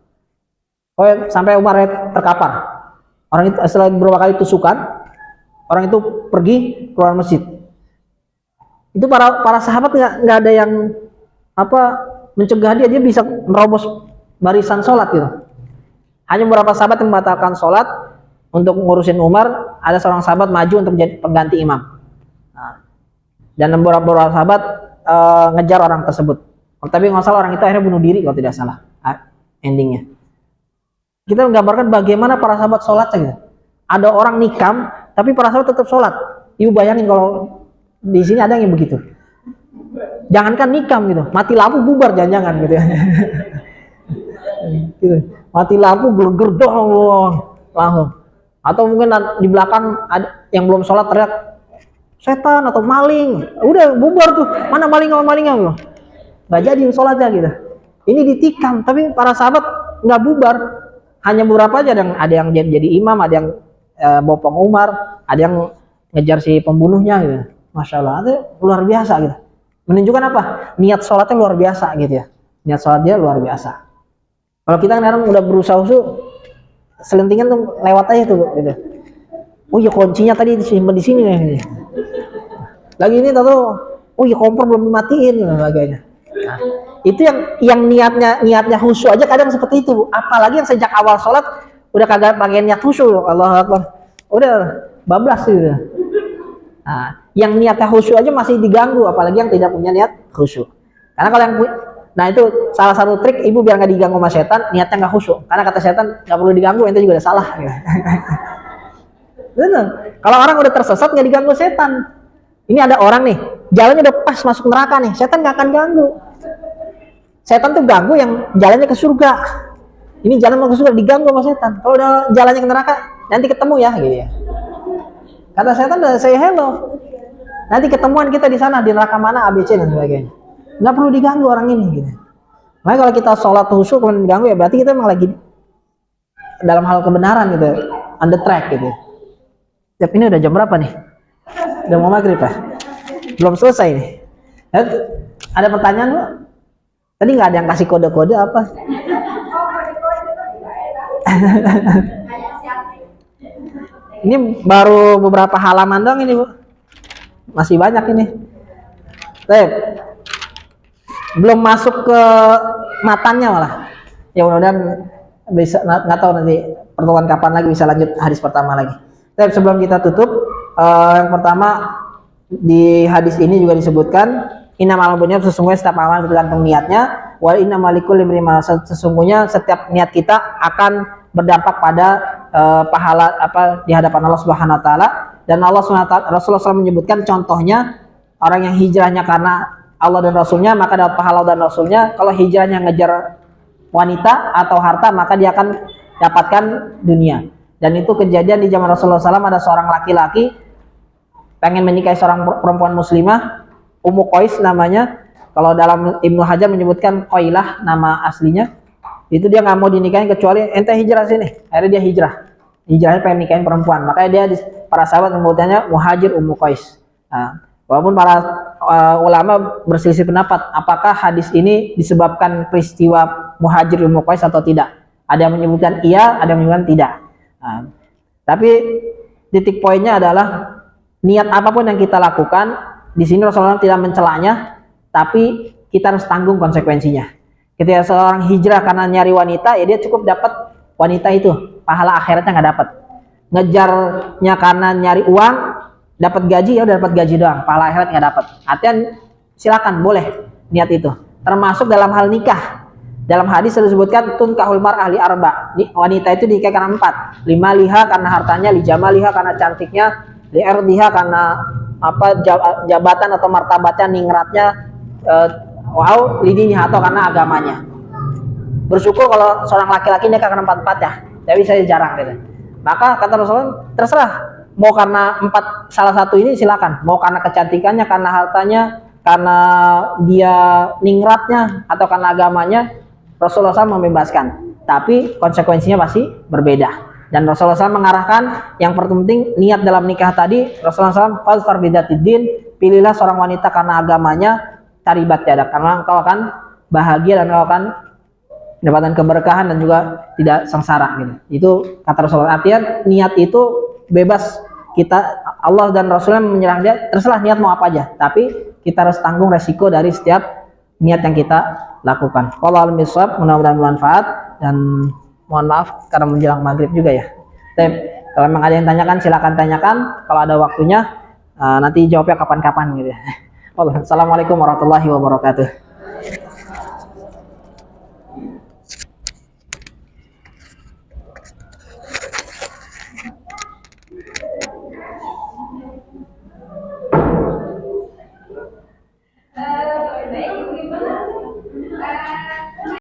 Sampai Umar terkapar. Orang itu setelah beberapa kali tusukan, orang itu pergi keluar masjid. Itu para sahabat nggak ada yang mencegah dia bisa merobos barisan sholat gitu. Hanya beberapa sahabat yang membatalkan sholat untuk ngurusin Umar. Ada seorang sahabat maju untuk menjadi pengganti imam. Dan beberapa sahabat ngejar orang tersebut. Tapi nggak salah orang itu akhirnya bunuh diri kalau tidak salah endingnya. Kita menggambarkan bagaimana para sahabat sholat gitu. Ada orang nikam, tapi para sahabat tetap sholat. Ibu bayangin kalau di sini ada yang begitu. jangankan nikam gitu, mati lampu bubar jangan-jangan gitu ya. Gitu. Mati lampu gerger dong langsung. Atau mungkin di belakang ada yang belum sholat teriak setan atau maling, udah bubar tuh, mana maling sama malingnya gitu. Nggak jadi sholatnya gitu. Ini ditikam, tapi para sahabat nggak bubar, hanya beberapa aja, ada yang jadi imam, ada yang bopong Umar, ada yang ngejar si pembunuhnya gitu. Masya Allah, itu luar biasa gitu. Menunjukkan apa? Niat sholatnya luar biasa gitu ya. Niat sholat dia luar biasa. Kalau kita kadang udah berusaha selentingan tuh lewat aja tuh gitu. Oh ya kuncinya tadi disimpan di sini nih. Lagi ini tahu, oh ya kompor belum dimatiin dan sebagainya. Nah, itu yang niatnya khusyuk aja kadang seperti itu. Apalagi yang sejak awal sholat udah kagak pakai niat khusyuk, Allahu Akbar. Udah bablas gitu. Nah, yang niatnya khusyuk aja masih diganggu, apalagi yang tidak punya niat khusyuk. Karena kalau yang nah itu salah satu trik ibu biar nggak diganggu sama setan, niatnya nggak khusyuk. Karena kata setan nggak perlu diganggu, ente juga udah salah. Gitu. Bener. Kalau orang udah tersesat nggak diganggu setan. Ini ada orang nih, jalannya udah pas masuk neraka nih, setan nggak akan ganggu. Setan tuh ganggu yang jalannya ke surga. Ini jalan mau ke surga diganggu sama setan. Kalau udah jalannya ke neraka, nanti ketemu ya, gitu ya. Kata setan udah say hello. Nanti ketemuan kita di sana di neraka mana ABC dan sebagainya. Nggak perlu diganggu orang ini. Gitu. Makanya kalau kita sholat khusyuk kemudian diganggu ya berarti kita memang lagi dalam hal kebenaran gitu, on the track gitu. Tapi ini udah jam berapa nih? Udah mau maghrib ya? Belum selesai nih. Ada pertanyaan Bu? Tadi nggak ada yang kasih kode-kode apa? Ini baru beberapa halaman dong ini Bu. Masih banyak ini. Belum masuk ke matanya malah. Ya mudah-mudahan bisa, nggak tahu nanti pertemuan kapan lagi bisa lanjut hadis pertama lagi. Tapi sebelum kita tutup, yang pertama di hadis ini juga disebutkan innamal bunyat, sesungguhnya setiap amalan tergantung niatnya, wa innamal likulli imrin ma nawa, sesungguhnya setiap niat kita akan berdampak pada pahala apa di hadapan Allah Subhanahu wa taala. Dan Allah Subhanahu wa taala, Rasulullah SAW menyebutkan contohnya orang yang hijrahnya karena Allah dan Rasulnya maka dapat pahala dan Rasulnya. Kalau hijrahnya ngejar wanita atau harta maka dia akan dapatkan dunia. Dan itu kejadian di zaman Rasulullah SAW. Ada seorang laki-laki pengen menikahi seorang perempuan muslimah, Ummu Qais namanya. Kalau dalam Ibnu Hajar menyebutkan Qailah nama aslinya. Itu dia nggak mau dinikahin kecuali ente hijrah sini. Akhirnya dia hijrahnya pengen nikahin perempuan. Makanya dia para sahabat menyebutnya Muhajir Ummu Qais. Nah, walaupun para ulama berselisih pendapat apakah hadis ini disebabkan peristiwa Muhajir Ummu Qais atau tidak. Ada yang menyebutkan iya, ada yang menyebutkan tidak. Nah, tapi titik poinnya adalah niat apapun yang kita lakukan di sini Rasulullah tidak mencelanya, tapi kita harus tanggung konsekuensinya. Ketika seorang hijrah karena nyari wanita, ya dia cukup dapat wanita itu, pahala akhiratnya nggak dapat. Ngejarnya karena nyari uang, dapat gaji ya udah dapat gaji doang, pahala akhirat nggak dapat. Artinya silakan boleh niat itu, termasuk dalam hal nikah. Dalam hadis disebutkan tunkahul mar'ah li arba, wanita itu dinikahi karena 4. 5 liha karena hartanya, li jamaliha karena cantiknya, li ardiha karena apa jabatan atau martabatnya, ningratnya, lidiniha atau karena agamanya. Bersyukur kalau seorang laki-laki nikah karena 4 ya, tapi saya jarang gitu. Maka kata Rasulullah terserah, mau karena 4 salah satu ini silakan, mau karena kecantikannya, karena hartanya, karena dia ningratnya atau karena agamanya. Rasulullah SAW membebaskan, tapi konsekuensinya pasti berbeda. Dan Rasulullah SAW mengarahkan yang penting niat dalam nikah tadi. Rasulullah SAW fazfar bidzatiddin, pilihlah seorang wanita karena agamanya, taribat yadak, karena engkau akan bahagia dan engkau akan mendapatkan keberkahan dan juga tidak sengsara gitu. Itu kata Rasulullah. Artinya niat itu bebas, kita Allah dan Rasulullah menyerang dia, terserah niat mau apa aja, tapi kita harus tanggung resiko dari setiap niat yang kita lakukan. Wallahu a'lam bishawab, mudah-mudahan bermanfaat dan mohon maaf karena menjelang maghrib juga ya. Kalau memang ada yang tanyakan silakan tanyakan, kalau ada waktunya nanti jawabnya kapan-kapan gitu ya. Assalamualaikum warahmatullahi wabarakatuh.